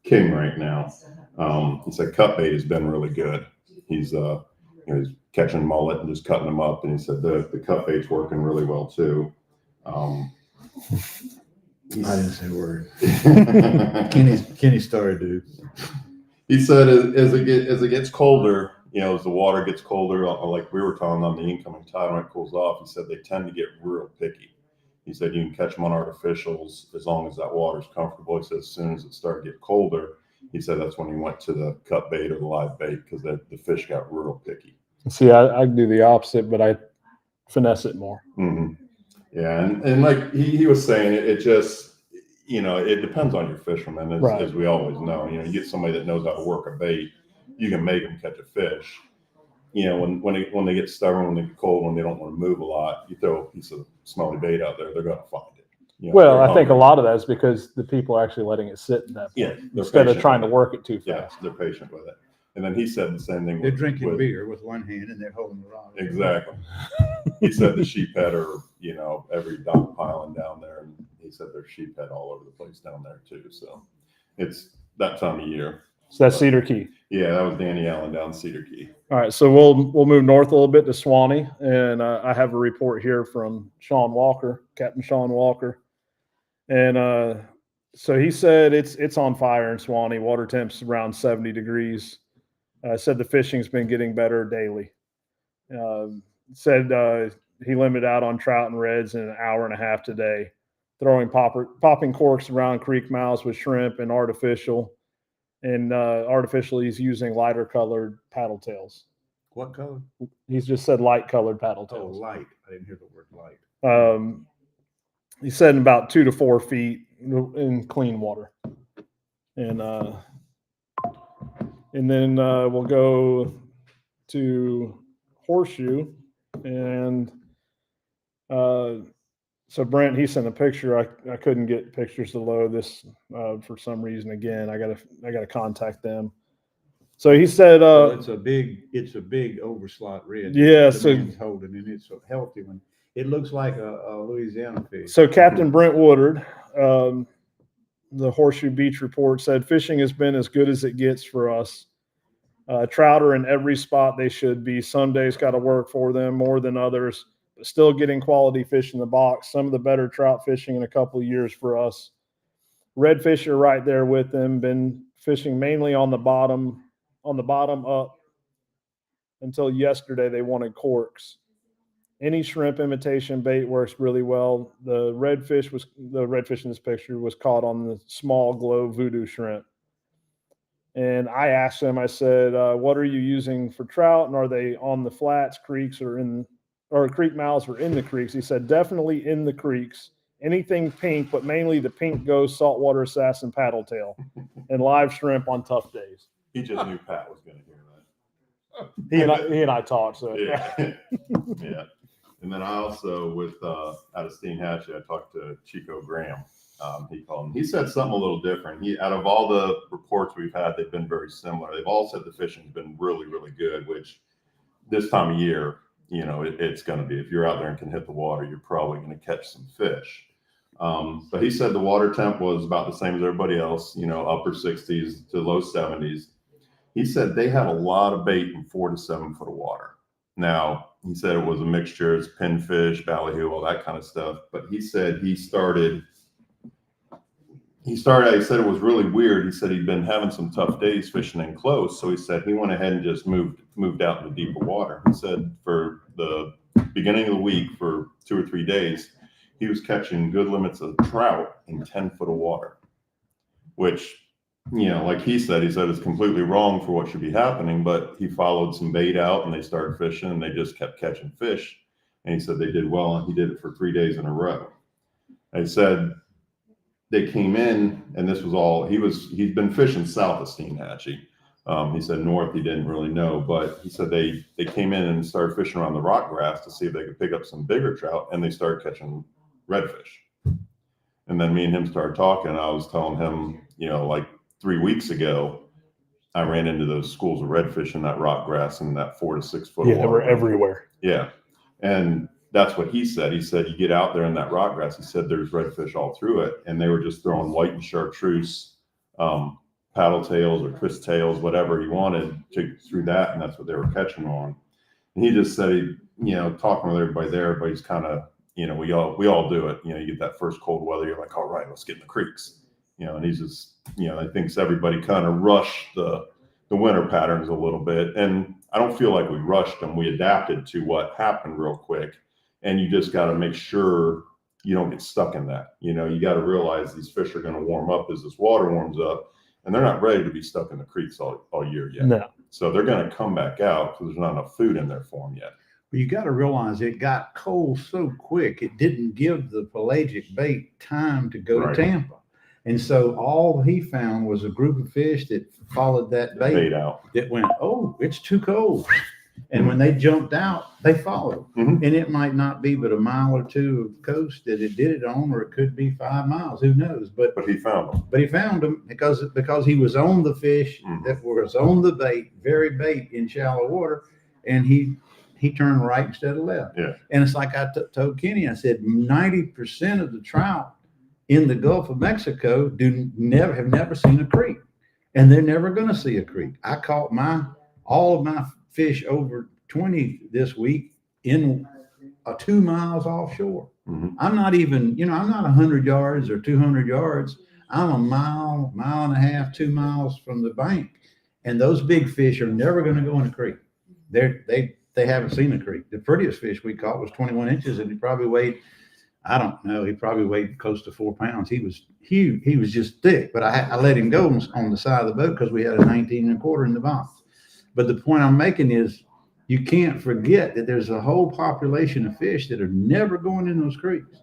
S3: king right now. He said cut bait has been really good. He's he's catching mullet and just cutting them up. And he said the cut bait's working really well too.
S2: I didn't say a word. Kenny started to.
S3: He said as it gets colder, as the water gets colder, like we were talking on the incoming tide when it cools off, he said they tend to get real picky. He said you can catch them on artificials as long as that water's comfortable. He said as soon as it started to get colder, he said that's when he went to the cut bait or the live bait because the fish got real picky.
S1: See, I do the opposite, but I finesse it more.
S3: Mm-hmm. Yeah, and like he was saying, it just, it depends on your fisherman, as we always know. You get somebody that knows how to work a bait, you can make them catch a fish. When they get stubborn, when they get cold, when they don't want to move a lot, you throw a piece of smelly bait out there, they're going to find it.
S1: Well, I think a lot of that is because the people are actually letting it sit in that point,
S3: Yeah,
S1: instead of trying to work it too
S3: Yeah,
S1: fast.
S3: they're patient with it. And then he said the same thing.
S2: They're drinking beer with one hand and they're holding the rod.
S3: Exactly. He said the sheephead are, every dock piling down there, and he said there's sheephead all over the place down there too. So it's that time of year.
S1: So that's Cedar Key.
S3: Yeah, that was Danny Allen down Cedar Key.
S1: All right, so we'll move north a little bit to Swanee, and I have a report here from Sean Walker, Captain Sean Walker, and so he said it's on fire in Swanee. Water temps around 70 degrees. Said the fishing's been getting better daily. Said he limited out on trout and reds in an hour and a half today, throwing popping corks around creek mouths with shrimp and artificial. And artificially, he's using lighter colored paddle tails.
S2: What color?
S1: He's just said light colored paddle
S2: Oh,
S1: tails.
S2: light. I didn't hear the word light.
S1: He said in about 2 to 4 feet in clean water. And then we'll go to Horseshoe. And so Brent, he sent a picture. I couldn't get pictures to load this for some reason. Again, I gotta contact them. So he said,
S2: So it's a big overslot red.
S1: Yeah,
S2: The
S1: so-
S2: man's holding, and it's a healthy one. It looks like a Louisiana fish.
S1: So Captain Brent Woodard, the Horseshoe Beach report said fishing has been as good as it gets for us. Trout are in every spot they should be. Some days got to work for them more than others, but still getting quality fish in the box. Some of the better trout fishing in a couple of years for us. Redfish are right there with them. Been fishing mainly on the bottom up until yesterday. They wanted corks. Any shrimp imitation bait works really well. The redfish in this picture was caught on the small glow voodoo shrimp. And I asked him, I said, what are you using for trout? And are they on the flats, creeks, or creek mouths or in the creeks? He said, definitely in the creeks. Anything pink, but mainly the pink ghost, saltwater assassin, paddle tail, and live shrimp on tough days.
S3: He just knew Pat was going to hear that.
S1: He and I talked. So
S3: Yeah. Yeah. And then I also, out of Steenhatchee, I talked to Chico Graham. He called him. He said something a little different. Out of all the reports we've had, they've been very similar. They've all said the fishing's been really, really good, which this time of year, it's going to be. If you're out there and can hit the water, you're probably going to catch some fish. But he said the water temp was about the same as everybody else, upper 60s to low 70s. He said they had a lot of bait in 4 to 7 foot of water. Now, he said it was a mixture. It's pinfish, ballyhoo, all that kind of stuff. But he said he said it was really weird. He said he'd been having some tough days fishing in close. So he said he went ahead and just moved out into deeper water. He said for the beginning of the week, for 2 or 3 days, he was catching good limits of trout in 10 foot of water, which, like he said it's completely wrong for what should be happening, but he followed some bait out and they started fishing and they just kept catching fish. And he said they did well, and he did it for 3 days in a row. He said they came in, and this was all, he'd been fishing south of Steenhatchee. He said north, he didn't really know, but he said they came in and started fishing around the rock grass to see if they could pick up some bigger trout, and they started catching redfish. And then me and him started talking. I was telling him, like 3 weeks ago, I ran into those schools of redfish in that rock grass in that 4 to 6 foot.
S1: yeah, they were everywhere.
S3: Yeah. And that's what he said. He said, you get out there in that rock grass, he said, there's redfish all through it. And they were just throwing white and chartreuse, paddle tails or twist tails, whatever he wanted through that. And that's what they were catching on. And he just said, talking with everybody there, everybody's kind of, we all do it. You get that first cold weather. You're like, all right, let's get in the creeks. And he's just, I think everybody kind of rushed the winter patterns a little bit. And I don't feel like we rushed them. We adapted to what happened real quick. And you just got to make sure you don't get stuck in that. You got to realize these fish are going to warm up as this water warms up, and they're not ready to be stuck in the creeks all year yet.
S1: No.
S3: So they're going to come back out because there's not enough food in there for them yet.
S2: But you got to realize it got cold so quick, it didn't give the pelagic bait time to go
S3: Right.
S2: to Tampa. And so all he found was a group of fish that followed that
S3: Bait
S2: bait
S3: out.
S2: that went, oh, it's too cold. And when they jumped out, they followed.
S3: Mhm.
S2: And it might not be but a mile or two of coast that it did it on, or it could be 5 miles, who knows? But
S3: He found them.
S2: he found them because he was on the fish
S3: Mhm.
S2: that was on the bait, very bait in shallow water, and he turned right instead of left.
S3: Yeah.
S2: And it's like I told Kenny, I said 90% of the trout in the Gulf of Mexico have never seen a creek, and they're never going to see a creek. I caught all of my fish over 20 this week in 2 miles offshore.
S3: Mhm.
S2: I'm not even, I'm not 100 yards or 200 yards. I'm a mile and a half, 2 miles from the bank. And those big fish are never going to go in a creek. They haven't seen a creek. The prettiest fish we caught was 21 inches, and he probably weighed, I don't know, he probably weighed close to 4 pounds. He was huge. He was just thick, but I let him go on the side of the boat because we had a 19 and a quarter in the box. But the point I'm making is you can't forget that there's a whole population of fish that are never going in those creeks.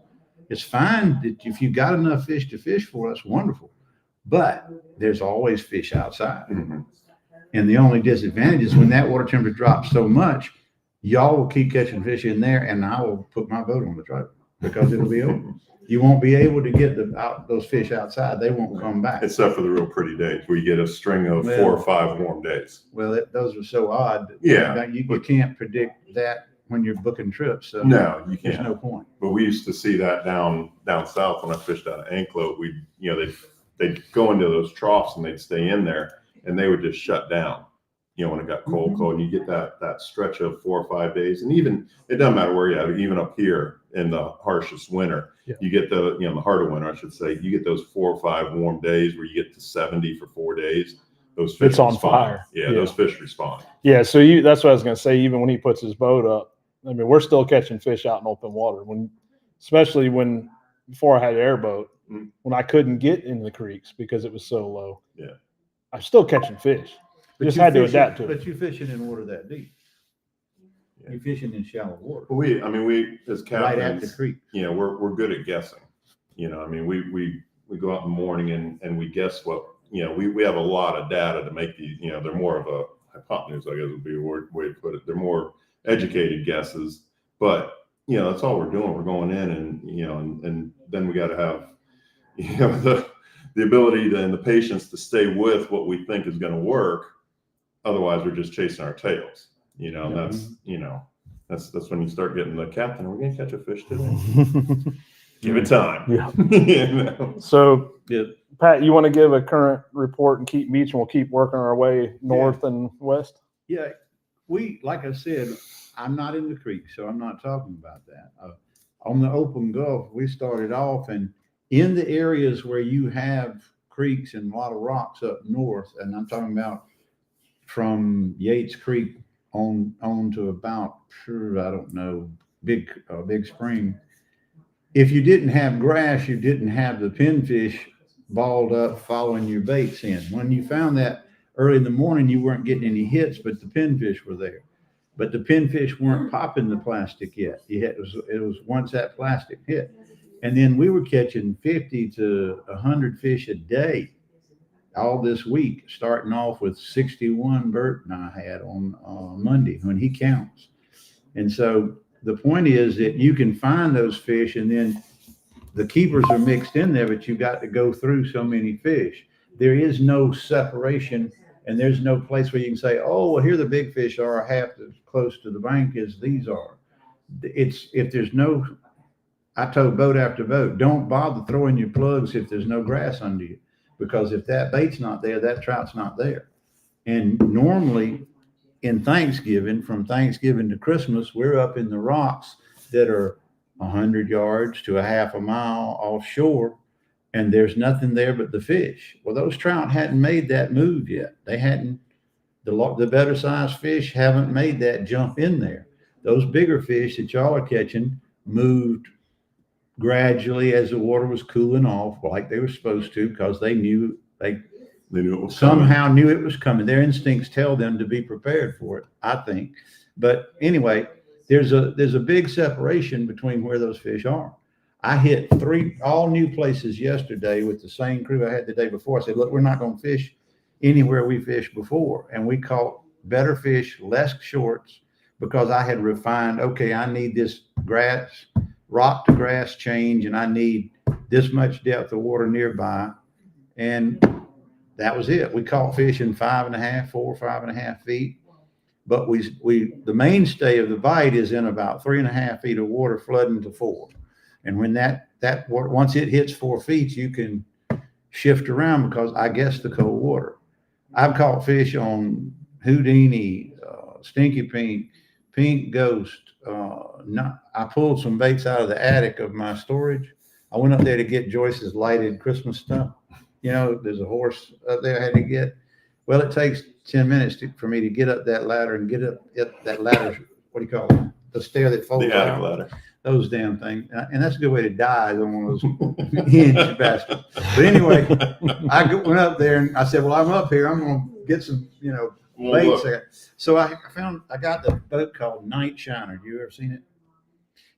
S2: It's fine that if you got enough fish to fish for, that's wonderful. But there's always fish outside.
S3: Mhm.
S2: And the only disadvantage is when that water temperature drops so much, y'all will keep catching fish in there, and I will put my boat on the trailer because it'll be open. You won't be able to get those fish outside. They won't come back.
S3: Except for the real pretty days where you get a string of
S2: Well,
S3: 4 or 5 warm days.
S2: Well, those are so odd.
S3: Yeah.
S2: That you can't predict that when you're booking trips. So
S3: No, you
S2: there's
S3: can't.
S2: no point.
S3: But we used to see that down south when I fished out of Anklo. They'd go into those troughs and they'd stay in there, and they would just shut down. When it got cold, and you get that stretch of 4 or 5 days, and even it doesn't matter where you're at, even up here in the harshest winter, you get the heart of winter, I should say, you get those 4 or 5 warm days where you get to 70 for 4 days. Those fish
S1: It's on
S3: respond.
S1: fire.
S3: Yeah,
S1: Yeah.
S3: those fish respond.
S1: Yeah, so that's what I was going to say. Even when he puts his boat up, I mean, we're still catching fish out in open water. Especially before I had an airboat,
S3: Mhm.
S1: when I couldn't get in the creeks because it was so low.
S3: Yeah.
S1: I'm still catching fish.
S2: But
S1: Just
S2: you're
S1: had to
S2: fishing-
S1: adapt to it.
S2: But you're fishing in water that deep.
S3: Yeah.
S2: You're fishing in shallow water.
S3: But we as
S2: Right at the
S3: captains,
S2: creek.
S3: we're good at guessing. We go out in the morning and we guess what, we have a lot of data to make these, they're more of a hypotenuse, I guess would be a way to put it. They're more educated guesses, but that's all we're doing. We're going in and then we got to have, the ability and the patience to stay with what we think is going to work. Otherwise we're just chasing our tails, and that's when you start getting the captain, are we going to catch a fish today? Give it time.
S1: Yeah. So,
S2: Yeah.
S1: Pat, you want to give a current report and keep beach, and we'll keep working our way north and west?
S2: Yeah, like I said, I'm not in the creek, so I'm not talking about that. On the open Gulf, we started off, and in the areas where you have creeks and a lot of rocks up north, and I'm talking about from Yates Creek on to about, I don't know, Big Spring. If you didn't have grass, you didn't have the pinfish balled up following your baits in. When you found that early in the morning, you weren't getting any hits, but the pinfish were there. But the pinfish weren't popping the plastic yet. It was once that plastic hit. And then we were catching 50 to 100 fish a day all this week, starting off with 61 Bert and I had on Monday when he counts. And so the point is that you can find those fish, and then the keepers are mixed in there, but you've got to go through so many fish. There is no separation, and there's no place where you can say, oh, well, here the big fish are half as close to the bank as these are. I told boat after boat, don't bother throwing your plugs if there's no grass under you, because if that bait's not there, that trout's not there. And normally in Thanksgiving, from Thanksgiving to Christmas, we're up in the rocks that are 100 yards to a half a mile offshore, and there's nothing there but the fish. Well, those trout hadn't made that move yet. They hadn't, the better sized fish haven't made that jump in there. Those bigger fish that y'all are catching moved gradually as the water was cooling off, like they were supposed to, because they knew it was somehow coming. Knew it was coming. Their instincts tell them to be prepared for it, I think. But anyway, there's a big separation between where those fish are. I hit 3 all new places yesterday with the same crew I had the day before. I said, look, we're not going to fish anywhere we fished before. And we caught better fish, less shorts, because I had refined, okay, I need this rock to grass change, and I need this much depth of water nearby. And that was it. We caught fish in 5.5, 4, 5.5 feet. But the mainstay of the bite is in about 3.5 feet of water flooding to 4. And when that once it hits 4 feet, you can shift around, because I guess the cold water. I've caught fish on Houdini, Stinky Pink, Pink Ghost. I pulled some baits out of the attic of my storage. I went up there to get Joyce's lighted Christmas stuff. There's a horse up there I had to get. Well, it takes 10 minutes for me to get up that ladder and get up that ladder. What do you call it? The stair that folds
S3: The attic
S2: out.
S3: ladder.
S2: Those damn things. And that's a good way to die, is on one of those hinge bastards. But anyway, went up there and I said, well, I'm up here. I'm going to get some,
S3: Well,
S2: baits
S3: look,
S2: there. So I got the boat called Night Shiner. You ever seen it?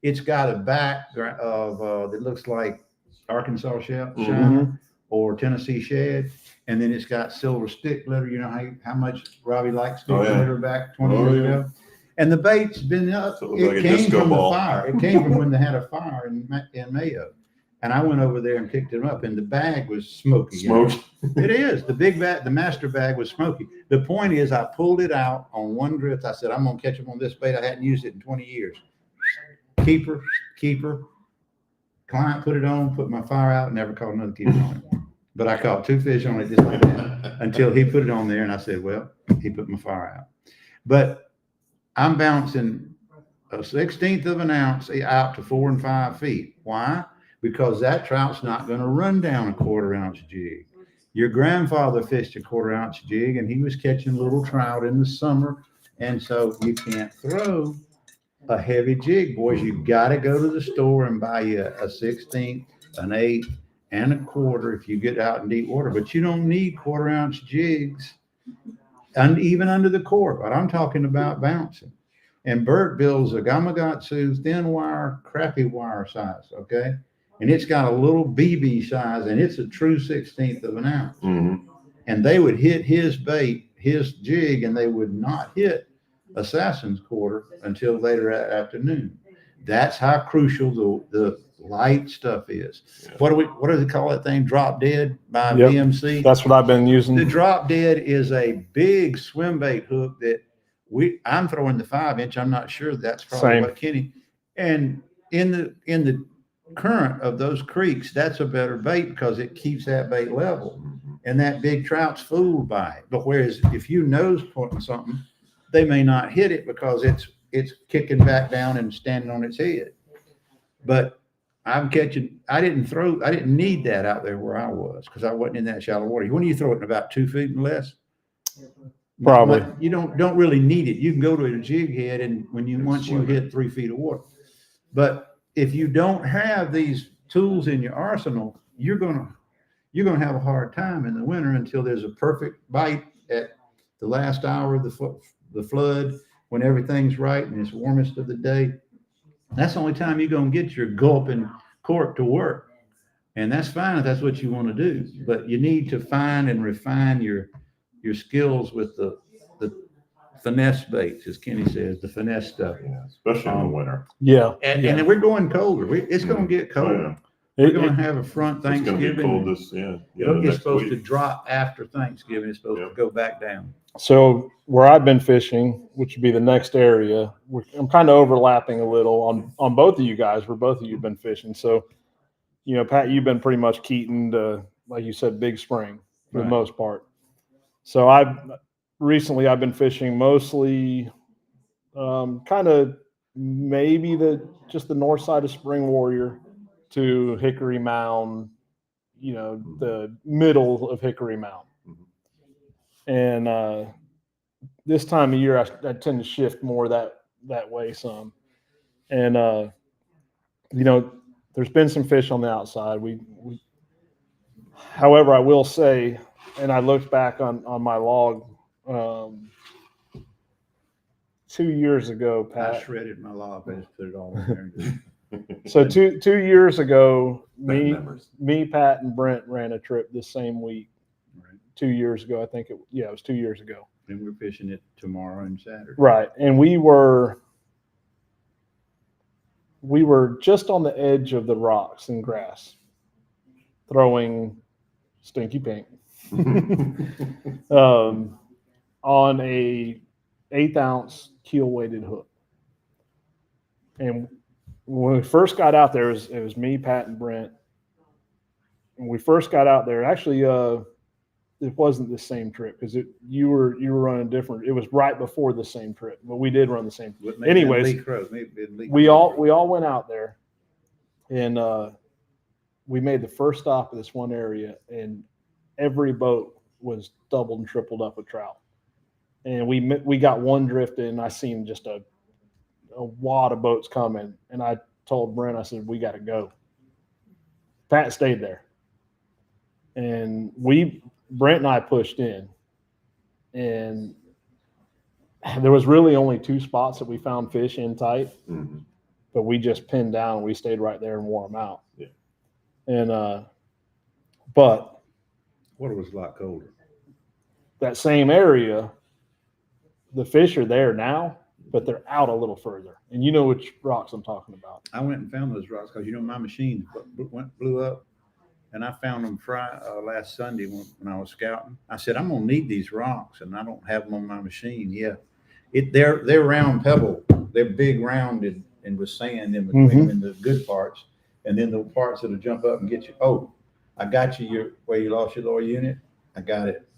S2: It's got a back of that looks like Arkansas shiner
S1: Mhm.
S2: or Tennessee shad, and then it's got silver stick glitter. You know how much Robbie liked stick
S3: Oh, yeah.
S2: glitter back 20
S3: Oh,
S2: years
S3: yeah.
S2: ago. And the bait's been up.
S3: So it looks
S2: It
S3: like a
S2: came
S3: disco
S2: from
S3: ball.
S2: the fire. It came from when they had a fire in Mayo. And I went over there and picked it up, and the bag was smoky.
S3: Smoke.
S2: It is. The big bag, the master bag was smoky. The point is, I pulled it out on one drift. I said, I'm going to catch them on this bait. I hadn't used it in 20 years. Keeper. Client put it on, put my fire out, never caught another keeper on it. But I caught 2 fish on it just like that until he put it on there, and I said, well, he put my fire out. But I'm bouncing a 1/16 of an ounce out to 4 and 5 feet. Why? Because that trout's not going to run down a 1/4 ounce jig. Your grandfather fished a 1/4 ounce jig, and he was catching little trout in the summer. And so you can't throw a heavy jig, boys. You've got to go to the store and buy you a 1/16, an 1/8, and a 1/4 if you get out in deep water. But you don't need 1/4 ounce jigs, and even under the core. But I'm talking about bouncing. And Bert builds a Gamakatsu thin wire, crappy wire size, okay? And it's got a little BB size, and it's a true 1/16 of an ounce.
S3: Mhm.
S2: And they would hit his bait, his jig, and they would not hit Assassin's 1/4 until later that afternoon. That's how crucial the light stuff is.
S3: Yeah.
S2: What do they call that thing? Drop dead by
S1: Yep.
S2: VMC.
S1: That's what I've been using.
S2: The drop dead is a big swim bait hook that I'm throwing the 5-inch. I'm not sure that's probably
S1: Same.
S2: what Kenny. And in the current of those creeks, that's a better bait because it keeps that bait level. And that big trout's fooled by it. But whereas if you nose point something, they may not hit it because it's kicking back down and standing on its head. But I didn't need that out there where I was because I wasn't in that shallow water. When do you throw it in about 2 feet and less?
S1: Probably.
S2: You don't really need it. You can go to a jig head and once you hit 3 feet of water. But if you don't have these tools in your arsenal, you're gonna have a hard time in the winter until there's a perfect bite at the last hour of the flood when everything's right and it's warmest of the day. That's the only time you're gonna get your gulping cork to work. And that's fine if that's what you want to do. But you need to find and refine your skills with the finesse baits, as Kenny says, the finesse stuff.
S3: Yeah, especially in the winter.
S1: Yeah.
S2: And then we're going colder. It's going to get
S3: Oh,
S2: colder.
S3: yeah.
S2: We're
S1: It-
S2: going
S1: it-
S2: to have a front
S3: It's going to be
S2: Thanksgiving.
S3: cold this, yeah. Yeah,
S2: It's
S3: next
S2: supposed to
S3: week.
S2: drop after Thanksgiving. It's supposed to go back down.
S1: So where I've been fishing, which would be the next area, I'm kind of overlapping a little on both of you guys, where both of you have been fishing. So, Pat, you've been pretty much Keaton to, like you said, Big Spring for the
S2: Right.
S1: most part. So I've been fishing mostly kind of maybe just the north side of Spring Warrior to Hickory Mound, the middle of Hickory Mound. And this time of year, I tend to shift more that way some. And there's been some fish on the outside. However, I will say, and I looked back on my log 2 years ago,
S2: I
S1: Pat.
S2: shredded my log. I just put it all in there.
S1: So two years ago,
S3: Bad memories.
S1: me, Pat, and Brent ran a trip this same week.
S2: Right.
S1: 2 years ago, I think it was 2 years ago.
S2: And we're fishing it tomorrow and Saturday.
S1: Right. And we were just on the edge of the rocks and grass, throwing Stinky Pink on a 1/8 ounce keel weighted hook. And when we first got out there, it was me, Pat, and Brent. When we first got out there, actually, it wasn't the same trip because you were running different. It was right before the same trip, but we did run the same.
S2: Maybe
S1: Anyways,
S2: Lee Crow, maybe Lee
S1: we
S2: Crow.
S1: all went out there, and we made the first stop of this one area, and every boat was doubled and tripled up with trout. And we got one drift in. I seen just a wad of boats coming, and I told Brent, I said, we got to go. Pat stayed there, and Brent and I pushed in, and there was really only 2 spots that we found fish in tight,
S3: Mm-hmm.
S1: but we just pinned down and we stayed right there and wore them out.
S3: Yeah.
S1: And but
S2: Water was a lot colder.
S1: that same area, the fish are there now, but they're out a little further. And you know which rocks I'm talking about.
S2: I went and found those rocks because, my machine blew up, and I found them last Sunday when I was scouting. I said, I'm gonna need these rocks, and I don't have them on my machine. Yeah, they're round pebble. They're big, rounded, and with sand in between them in the good parts, and then the parts that'll jump up and get you. Oh, I got you. Where you lost your lower unit, I got it.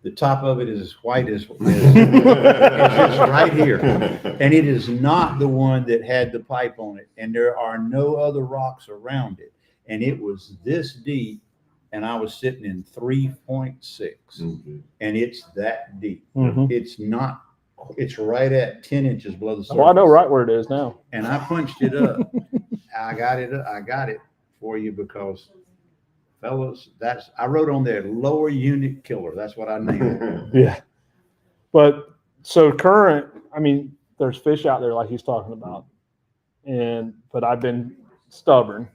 S2: The top of it is as white as it's right here. And it is not the one that had the pipe on it. And there are no other rocks around it. And it was this deep, and I was sitting in 3.6.
S3: Mm-hmm.
S2: And it's that deep.
S1: Mhm.
S2: It's right at 10 inches below the surface.
S1: Well, I know right where it is now.
S2: And I punched it up. I got it for you because, fellas, I wrote on there lower unit killer. That's what I named it.
S1: Yeah. But so current, I mean, there's fish out there like he's talking about. But I've been stubborn,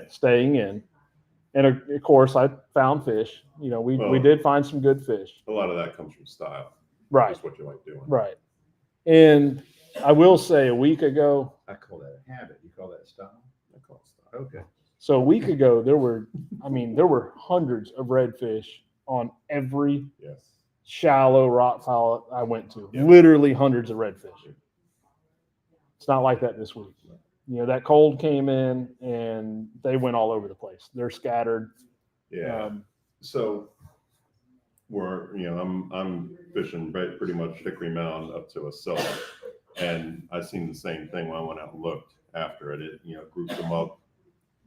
S1: staying in. And of course I found fish. We did find some good fish.
S3: A lot of that comes from style.
S1: Right.
S3: That's what you like doing.
S1: Right. And I will say a week ago,
S2: I call that a habit. You call that style?
S3: I call it style.
S2: Okay.
S1: so a week ago, there were hundreds of redfish on every
S3: Yes.
S1: shallow rock pile I went to.
S3: Yeah.
S1: Literally hundreds of redfish. It's not like that this week. That cold came in and they went all over the place. They're scattered.
S3: Yeah. So I'm fishing pretty much Hickory Mound up to a cellar, and I seen the same thing when I went out and looked after it. It grouped them up.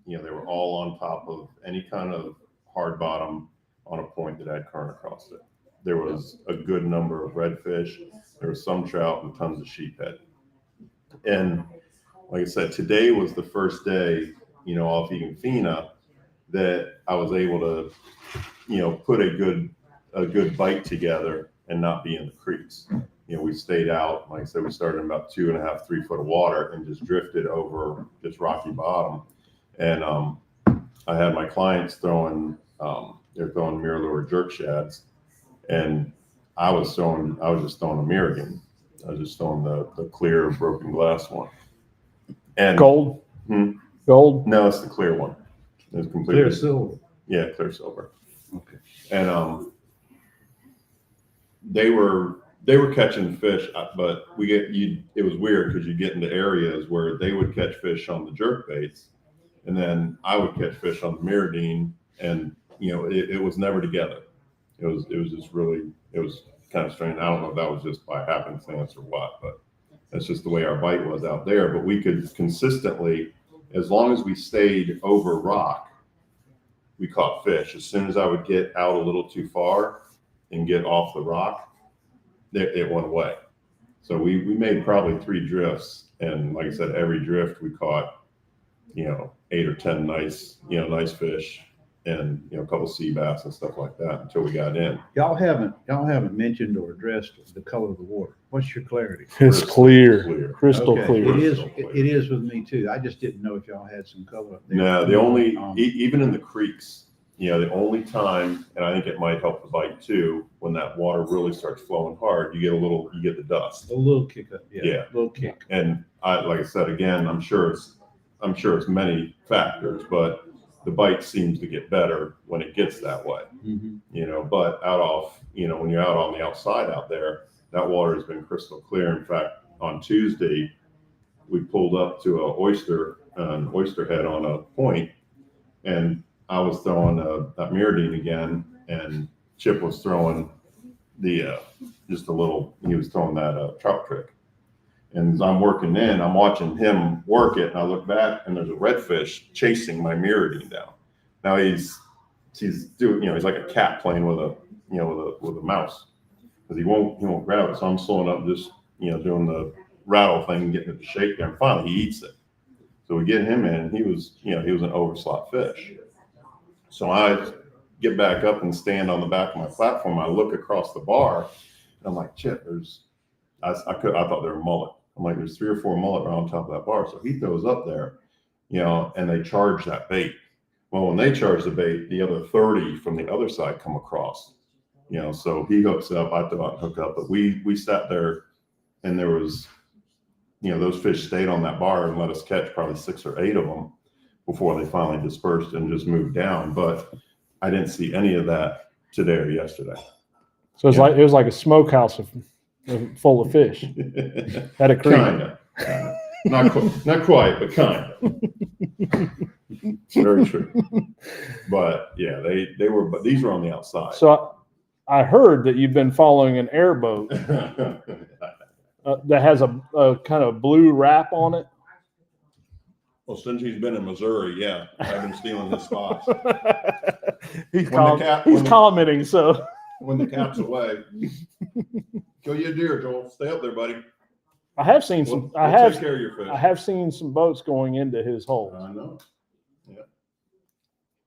S3: They were all on top of any kind of hard bottom on a point that had current across it. There was a good number of redfish. There was some trout and tons of sheephead. And like I said, today was the first day, off Eganfina that I was able to, put a good bite together and not be in the creeks. We stayed out, like I said, we started in about 2.5, 3 foot of water and just drifted over this rocky bottom. And I had my clients throwing mirror jerk shads, and I was just throwing a Mirrigan. I was just throwing the clear broken glass one. And
S1: Gold? Gold?
S3: No, it's the clear one. It's completely
S2: Clear silver.
S3: Yeah, clear silver.
S2: Okay.
S3: And they were catching fish, but it was weird because you get into areas where they would catch fish on the jerk baits, and then I would catch fish on the Mirrodine, and it was never together. It was kind of strange. I don't know if that was just by happenstance or what, but that's just the way our bite was out there. But we could consistently, as long as we stayed over rock, we caught fish. As soon as I would get out a little too far and get off the rock, it went away. So we made probably 3 drifts, and like I said, every drift we caught 8 or 10 nice fish, and a couple sea bass and stuff like that until we got in.
S2: Y'all haven't mentioned or addressed the color of the water. What's your clarity?
S1: It's clear. Crystal
S2: Okay.
S1: clear.
S2: It is with me too. I just didn't know if y'all had some color up there.
S3: No, the only even in the creeks, the only time, and I think it might help the bite too, when that water really starts flowing hard, you get the dust.
S2: A little kick up.
S3: Yeah.
S2: A little kick.
S3: And like I said again, I'm sure it's many factors, but the bite seems to get better when it gets that way.
S2: Mm-hmm.
S3: But when you're out on the outside out there, that water has been crystal clear. In fact, on Tuesday, we pulled up to an oyster head on a point, and I was throwing that Mirrodine again, and Chip was throwing he was throwing that trout trick. And as I'm working in, I'm watching him work it, and I look back, and there's a redfish chasing my Mirrodine down. Now he's doing, he's like a cat playing with with a mouse, because he won't grab it. So I'm slowing up, just doing the rattle thing, getting it to shake there, and finally he eats it. So we get him in. He was an overslot fish. So I get back up and stand on the back of my platform. I look across the bar, and I'm like, Chip, I thought they were mullet. I'm like, there's 3 or 4 mullet right on top of that bar. So he throws up there, and they charge that bait. Well, when they charge the bait, the other 30 from the other side come across, so he hooks up, I throw out and hook up, but we sat there, and there was, those fish stayed on that bar and let us catch probably 6 or 8 of them before they finally dispersed and just moved down. But I didn't see any of that today or yesterday.
S1: So it was like a smokehouse full of fish at a creek.
S3: Kinda. Not quite, but kind of. Very true. But yeah, they were, but these were on the outside.
S1: So I heard that you've been following an airboat that has a kind of blue wrap on it.
S3: Well, since he's been in Missouri, yeah, I've been stealing his spots.
S1: He's commenting. So
S3: when the cap's away, kill you a deer, Joel. Stay up there, buddy.
S1: I have seen some.
S3: We'll take care of your fish.
S1: I have seen some boats going into his hole.
S3: I know. Yeah.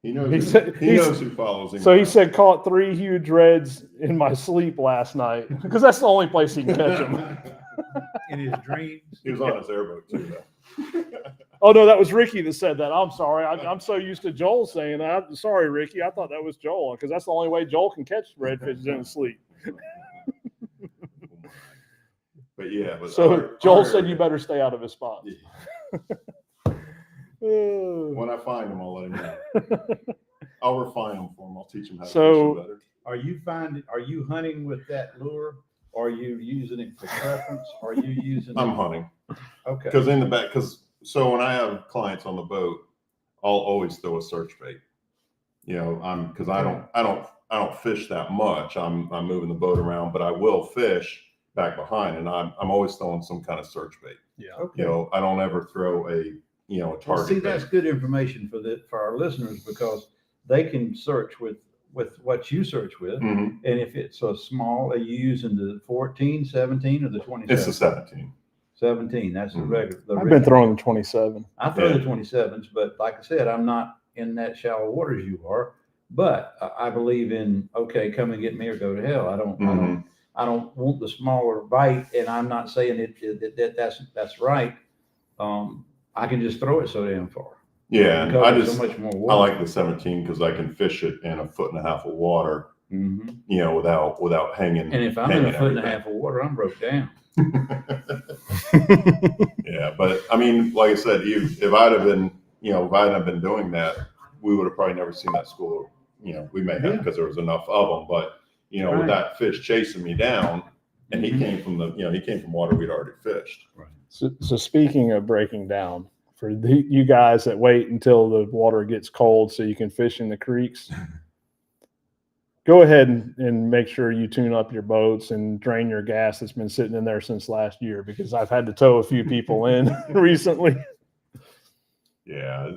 S3: He knows. He knows who follows him.
S1: So he said, caught 3 huge reds in my sleep last night, because that's the only place he can catch them.
S2: In his dreams.
S3: He was on his airboat too, though.
S1: Oh no, that was Ricky that said that. I'm sorry. I'm so used to Joel saying that. Sorry, Ricky. I thought that was Joel, because that's the only way Joel can catch redfish in his sleep.
S3: But yeah. But
S1: so Joel said you better stay out of his spots.
S3: Yeah. When I find him, I'll let him know. I'll refine him for him. I'll teach him how to fish him better.
S2: Are you hunting with that lure? Or are you using it for preference? Are you using
S3: I'm hunting.
S2: Okay.
S3: Because in the back, so when I have clients on the boat, I'll always throw a search bait. Because I don't fish that much. I'm moving the boat around, but I will fish back behind, and I'm always throwing some kind of search bait.
S1: Yeah.
S2: Okay.
S3: I don't ever throw a target.
S2: Well, see,
S3: bait.
S2: that's good information for our listeners, because they can search with what you search with.
S3: Mhm.
S2: And if it's a small, are you using the 14, 17, or the 27?
S3: It's a 17.
S2: 17, that's the
S3: Mhm.
S2: regular.
S1: I've been throwing the 27.
S2: I throw
S3: Yeah.
S2: the 27s, but like I said, I'm not in that shallow water as you are. But I believe in, okay, come and get me or go to hell. I don't want the smaller bite, and I'm not saying that's right. I can just throw it so damn far.
S3: Yeah,
S2: Because
S3: I
S2: there's
S3: just
S2: so much more
S3: I
S2: water.
S3: like the 17 because I can fish it in 1.5 foot of water,
S2: Mhm.
S3: without hanging.
S2: And if I'm in 1.5 foot of water, I'm broke down.
S3: Yeah, but I mean, like I said, if I'd have been doing that, we would have probably never seen that school. We may have,
S2: Yeah.
S3: because there was enough of them, but with
S2: Right.
S3: that fish chasing me down, and
S2: Mhm.
S3: he came from water we'd already fished.
S1: So speaking of breaking down, for you guys that wait until the water gets cold so you can fish in the creeks, go ahead and make sure you tune up your boats and drain your gas that's been sitting in there since last year, because I've had to tow a few people in recently.
S3: Yeah,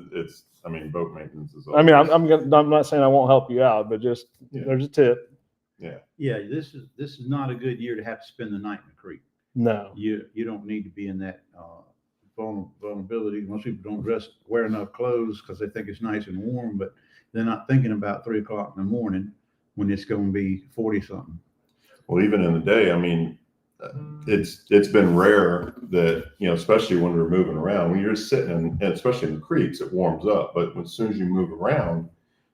S3: boat maintenance is.
S1: I mean, I'm not saying I won't help you out, but just there's a tip.
S2: Yeah, this is not a good year to have to spend the night in the creek.
S1: No.
S2: You don't need to be in that vulnerability. Most people don't wear enough clothes because they think it's nice and warm, but they're not thinking about 3 o'clock in the morning when it's going to be 40 something.
S3: Well, even in the day, it's been rare that, especially when we're moving around, when you're just sitting and especially in the creeks, it warms up. But as soon as you move around,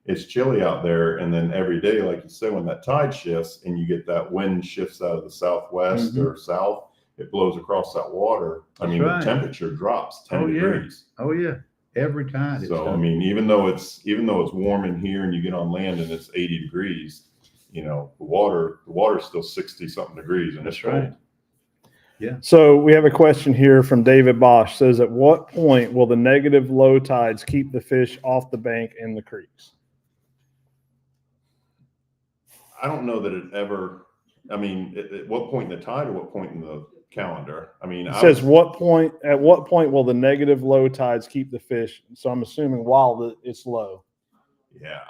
S3: it's chilly out there. And then every day, like you said, when that tide shifts and you get that wind shifts out of the southwest or south, it blows across that water.
S2: That's right.
S3: The temperature drops 10
S2: Oh, yeah.
S3: degrees.
S2: Oh yeah, every time.
S3: So even though it's warm in here and you get on land and it's 80 degrees, the water's still 60 something degrees, and it's
S2: That's right.
S3: cold.
S2: Yeah.
S1: So we have a question here from David Bosch. Says, at what point will the negative low tides keep the fish off the bank in the creeks?
S3: I don't know that it ever. At what point in the tide or what point in the calendar?
S1: It says at what point will the negative low tides keep the fish? So I'm assuming while it's low.
S3: Yeah,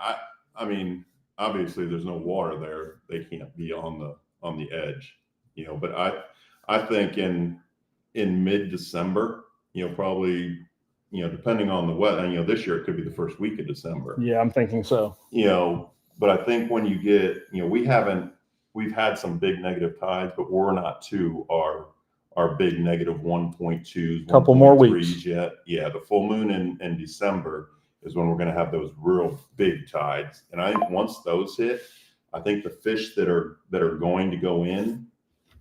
S3: obviously there's no water there. They can't be on the edge, you know, but I think in mid-December, you know, probably, you know, depending on the weather, you know, this year it could be the first week of December,
S1: Yeah, I'm thinking so.
S3: you know, but I think when you get, you know, we've had some big negative tides, but we're not to our big negative 1.2s,
S1: Couple more
S3: 1.3s
S1: weeks.
S3: yet. Yeah, the full moon in December is when we're going to have those real big tides. And I think once those hit, I think the fish that are going to go in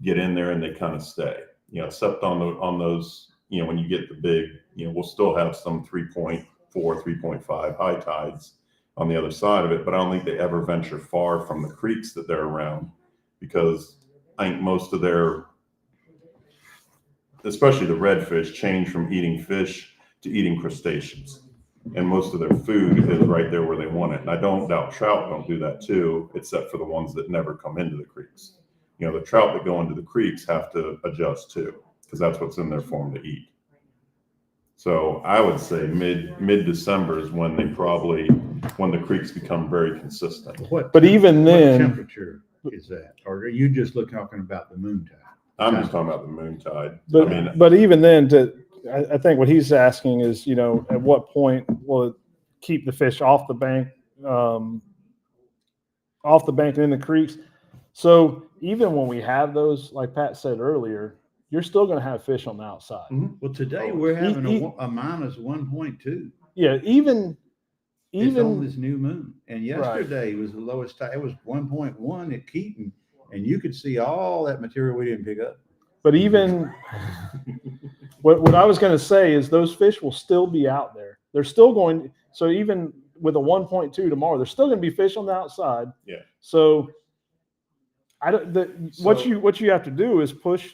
S3: get in there and they kind of stay. You know, except on those, you know, when you get the big, you know, we'll still have some 3.4, 3.5 high tides on the other side of it, but I don't think they ever venture far from the creeks that they're around, because I think most of their, especially the redfish, change from eating fish to eating crustaceans. And most of their food is right there where they want it. And I don't doubt trout don't do that too, except for the ones that never come into the creeks. You know, the trout that go into the creeks have to adjust too, because that's what's in there for them to eat. So I would say mid-December is when when the creeks become very consistent.
S1: But even then-
S2: what temperature is that? Or are you just talking about the moon tide?
S3: I'm just talking about the moon tide.
S1: But,
S3: I mean,
S1: but even then, I think what he's asking is, you know, at what point will it keep the fish off the bank and in the creeks? So even when we have those, like Pat said earlier, you're still going to have fish on the outside.
S3: Mhm.
S2: Well, today we're having
S1: He-
S2: a minus 1.2.
S1: Yeah, even
S2: It's on this new moon. And
S1: Right.
S2: yesterday was the lowest tide. It was 1.1 at Keaton. And you could see all that material we didn't pick up.
S1: But even what I was going to say is those fish will still be out there. They're still going. So even with a 1.2 tomorrow, there's still going to be fish on the outside.
S3: Yeah.
S1: So I don't. What
S3: So-
S1: you have to do is push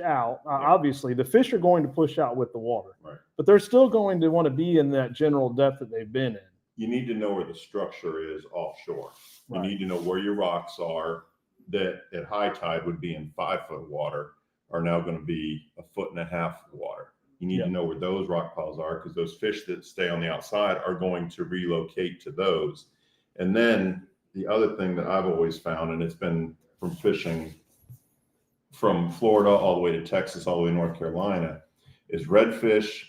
S1: out. Obviously, the fish are going to push out with the water.
S3: Right.
S1: But they're still going to want to be in that general depth that they've been in.
S3: you need to know where the structure is offshore. You
S1: Right.
S3: need to know where your rocks are that at high tide would be in 5-foot water are now going to be 1.5 feet of water. You need
S1: Yeah.
S3: to know where those rock piles are, because those fish that stay on the outside are going to relocate to those. And then the other thing that I've always found, and it's been from fishing from Florida all the way to Texas, all the way to North Carolina, is redfish,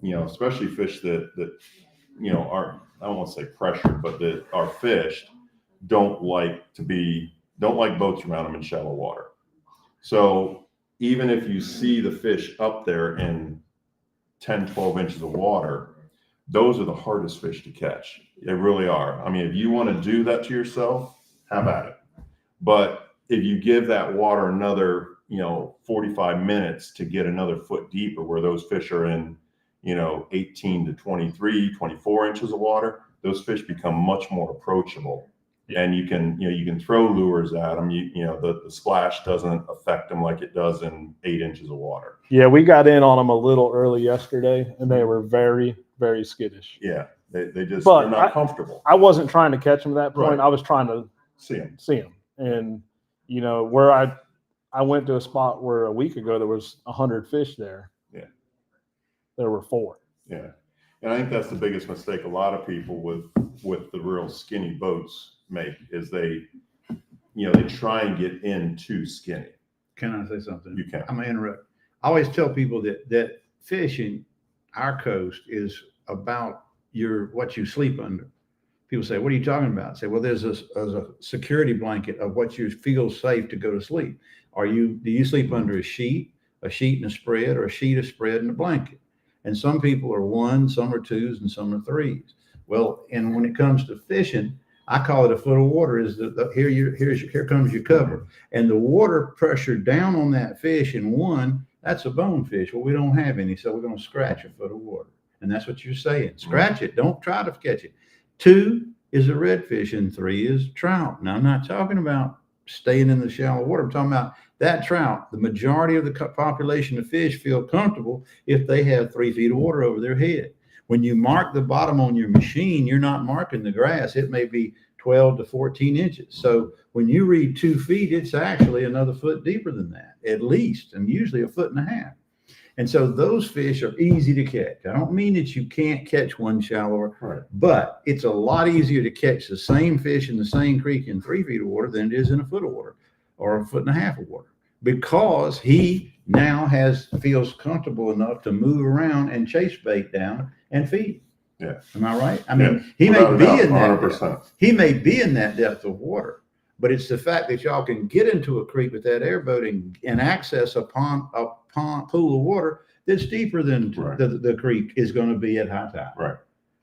S3: you know, especially fish that you know, are, I don't want to say pressured, but that are fished, don't like boats around them in shallow water. So even if you see the fish up there in 10, 12 inches of water, those are the hardest fish to catch. They really are. I mean, if you want to do that to yourself, have at it. But if you give that water another, you know, 45 minutes to get another foot deeper, where those fish are in, you know, 18 to 23, 24 inches of water, those fish become much more approachable. And you can throw lures at them. You know, the splash doesn't affect them like it does in 8 inches of water.
S1: Yeah, we got in on them a little early yesterday, and they were very, very skittish.
S3: Yeah, they just,
S1: But
S3: they're not comfortable.
S1: I wasn't trying to catch them at that point.
S3: Right.
S1: I was trying to
S3: See them.
S1: see them. And, you know, where I went to a spot where a week ago there was 100 fish there.
S3: Yeah.
S1: There were 4.
S3: Yeah. And I think that's the biggest mistake a lot of people with the real skinny boats make, is they try and get in too skinny.
S2: Can I say something?
S3: You can.
S2: I'm going to interrupt. I always tell people that fishing our coast is about what you sleep under. People say, what are you talking about? I say, well, there's a security blanket of what you feel safe to go to sleep. Do you sleep under a sheet and a spread, or a sheet, a spread, and a blanket? And some people are 1, some are 2s, and some are 3s. Well, and when it comes to fishing, I call it a foot of water. Here comes your cover, and the water pressure down on that fish in 1, that's a bonefish. Well, we don't have any, so we're going to scratch a foot of water, and that's what you're saying. Scratch it. Don't try to catch it. 2 is a redfish, and 3 is trout. Now, I'm not talking about staying in the shallow water. I'm talking about that trout. The majority of the population of fish feel comfortable if they have 3 feet of water over their head. When you mark the bottom on your machine, you're not marking the grass. It may be 12 to 14 inches. So when you read 2 feet, it's actually another foot deeper than that, at least, and usually 1.5 feet. And so those fish are easy to catch. I don't mean that you can't catch one shallower,
S3: Right.
S2: but it's a lot easier to catch the same fish in the same creek in 3 feet of water than it is in a foot of water or a foot and a half of water, because he now feels comfortable enough to move around and chase bait down and feed.
S3: Yeah.
S2: Am I right? I mean,
S3: Yeah.
S2: he
S3: Without a
S2: may be
S3: doubt,
S2: in that
S3: 100%.
S2: he may be in that depth of water, but it's the fact that y'all can get into a creek with that airboat and access a pool of water that's deeper than
S3: Right.
S2: the creek is going to be at high tide.
S3: Right.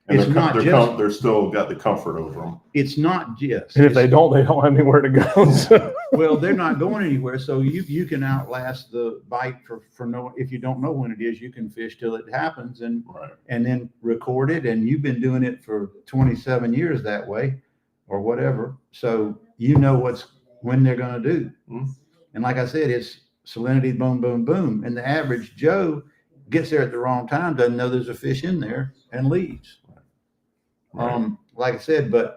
S3: And
S2: It's not just-
S3: they're still got the comfort over them.
S2: It's not just.
S1: And if they don't have anywhere to go. So.
S2: Well, they're not going anywhere, so you can outlast the bite for no. If you don't know when it is, you can fish till it happens and
S3: Right.
S2: then record it. And you've been doing it for 27 years that way, or whatever. So you know when they're going to do.
S3: Mhm.
S2: And like I said, it's salinity, boom, boom, boom. And the average Joe gets there at the wrong time, doesn't know there's a fish in there, and leaves.
S3: Right.
S2: Like I said, but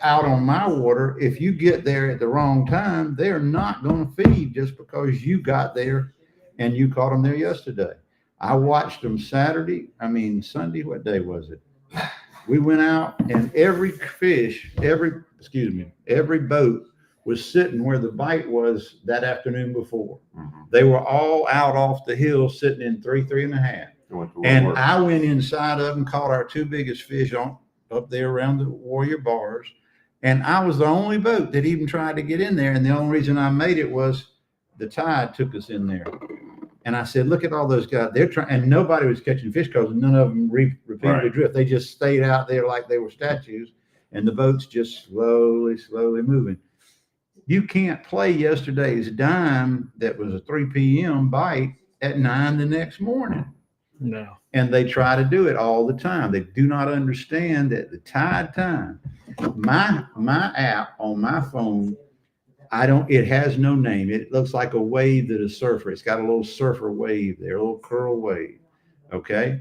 S2: out on my water, if you get there at the wrong time, they're not going to feed just because you got there and you caught them there yesterday. I watched them Sunday, what day was it? We went out and every boat was sitting where the bite was that afternoon before.
S3: Mhm.
S2: They were all out off the hill sitting in 3.5.
S3: They went to
S2: And
S3: work.
S2: I went inside of them, caught our 2 biggest fish up there around the Warrior Bars. And I was the only boat that even tried to get in there. And the only reason I made it was the tide took us in there. And I said, look at all those guys. They're trying, and nobody was catching fish because none of them repeatedly
S3: Right.
S2: drift. They just stayed out there like they were statues. And the boat's just slowly moving. You can't play yesterday's dime that was a 3 p.m. bite at 9 the next morning.
S1: No.
S2: And they try to do it all the time. They do not understand that the tide time, my app on my phone, it has no name. It looks like a wave that a surfer. It's got a little surfer wave there, a little curl wave. Okay.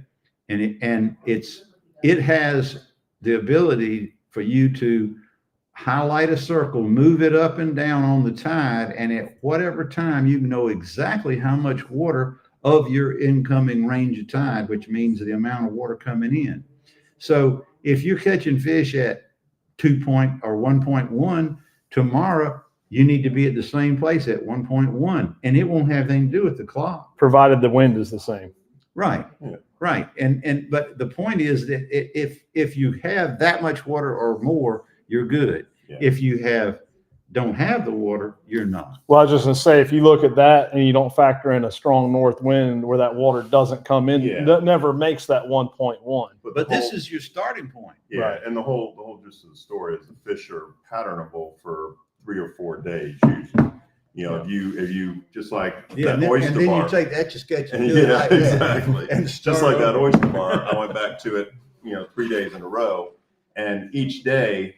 S2: And it has the ability for you to highlight a circle, move it up and down on the tide, and at whatever time you know exactly how much water of your incoming range of tide, which means the amount of water coming in. So if you're catching fish at 2 or 1.1, tomorrow you need to be at the same place at 1.1, and it won't have anything to do with the clock.
S1: Provided the wind is the same.
S2: Right.
S3: Yeah.
S2: Right. But the point is that if you have that much water or more, you're good.
S3: Yeah.
S2: If you don't have the water, you're not.
S1: Well, I was just going to say, if you look at that and you don't factor in a strong north wind where that water doesn't come in,
S3: Yeah.
S1: that never makes that 1.1.
S2: But this is your starting point.
S3: Yeah,
S1: Right.
S3: and the whole gist of the story is the fish are patternable for 3 or 4 days usually. If you just like that oyster
S2: and then
S3: bar.
S2: you take that you sketch and
S3: And
S2: do it
S3: yeah,
S2: like that.
S3: exactly.
S2: And
S3: Just
S2: start
S3: like that
S2: over.
S3: oyster bar, I went back to it, 3 days in a row, and each day,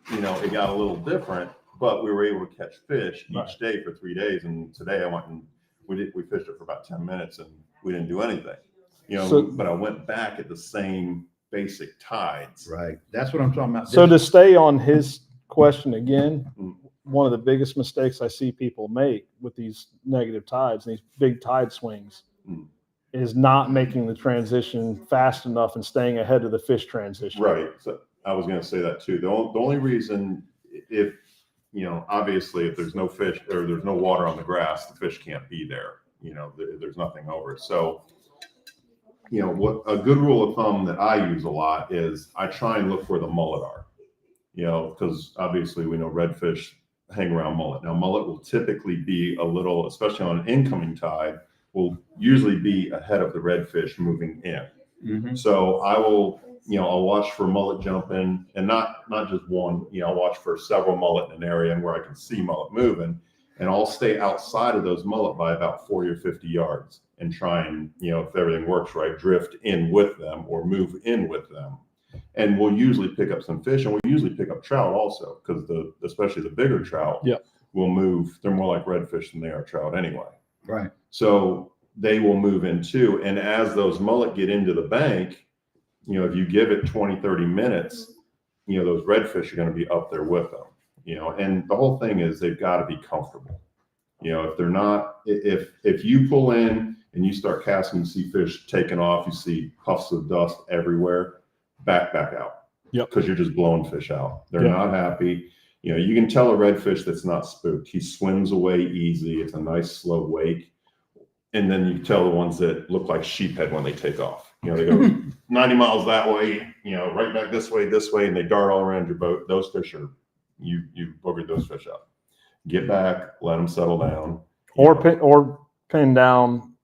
S3: it got a little different, but we were able to catch fish each
S1: Right.
S3: day for 3 days. And today I went and we fished it for about 10 minutes and we didn't do anything, but I went back at the same basic tides.
S2: Right. That's what I'm talking about.
S1: So to stay on his question again,
S3: Mm.
S1: one of the biggest mistakes I see people make with these negative tides and these big tide swings
S3: Mm.
S1: is not making the transition fast enough and staying ahead of the fish transition.
S3: Right. So I was going to say that too. The only reason, if obviously, if there's no fish or there's no water on the grass, the fish can't be there. There's nothing over it. So, what a good rule of thumb that I use a lot is I try and look where the mullet are. Because obviously we know redfish hang around mullet. Now, mullet will typically be a little, especially on an incoming tide, will usually be ahead of the redfish moving in.
S2: Mhm.
S3: So I will, I'll watch for mullet jumping, and not just one, I'll watch for several mullet in an area and where I can see mullet moving, and I'll stay outside of those mullet by about 40 or 50 yards and try and, if everything works right, drift in with them or move in with them. And we'll usually pick up some fish, and we'll usually pick up trout also, because especially the bigger trout
S1: Yep.
S3: will move. They're more like redfish than they are trout anyway.
S2: Right.
S3: So they will move in too. And as those mullet get into the bank, if you give it 20, 30 minutes, those redfish are going to be up there with them, and the whole thing is they've got to be comfortable. If they're not, if you pull in and you start casting, you see fish taking off, you see puffs of dust everywhere, back out.
S1: Yep.
S3: Because you're just blowing fish out. They're
S1: Yep.
S3: not happy. You know, you can tell a redfish that's not spooked. He swims away easy. It's a nice slow wake. And then you tell the ones that look like sheephead when they take off. You know, they go 90 miles that way, you know, right back this way, and they dart all around your boat. Those fish are, you boogered those fish up. Get back, let them settle down.
S1: Or pin down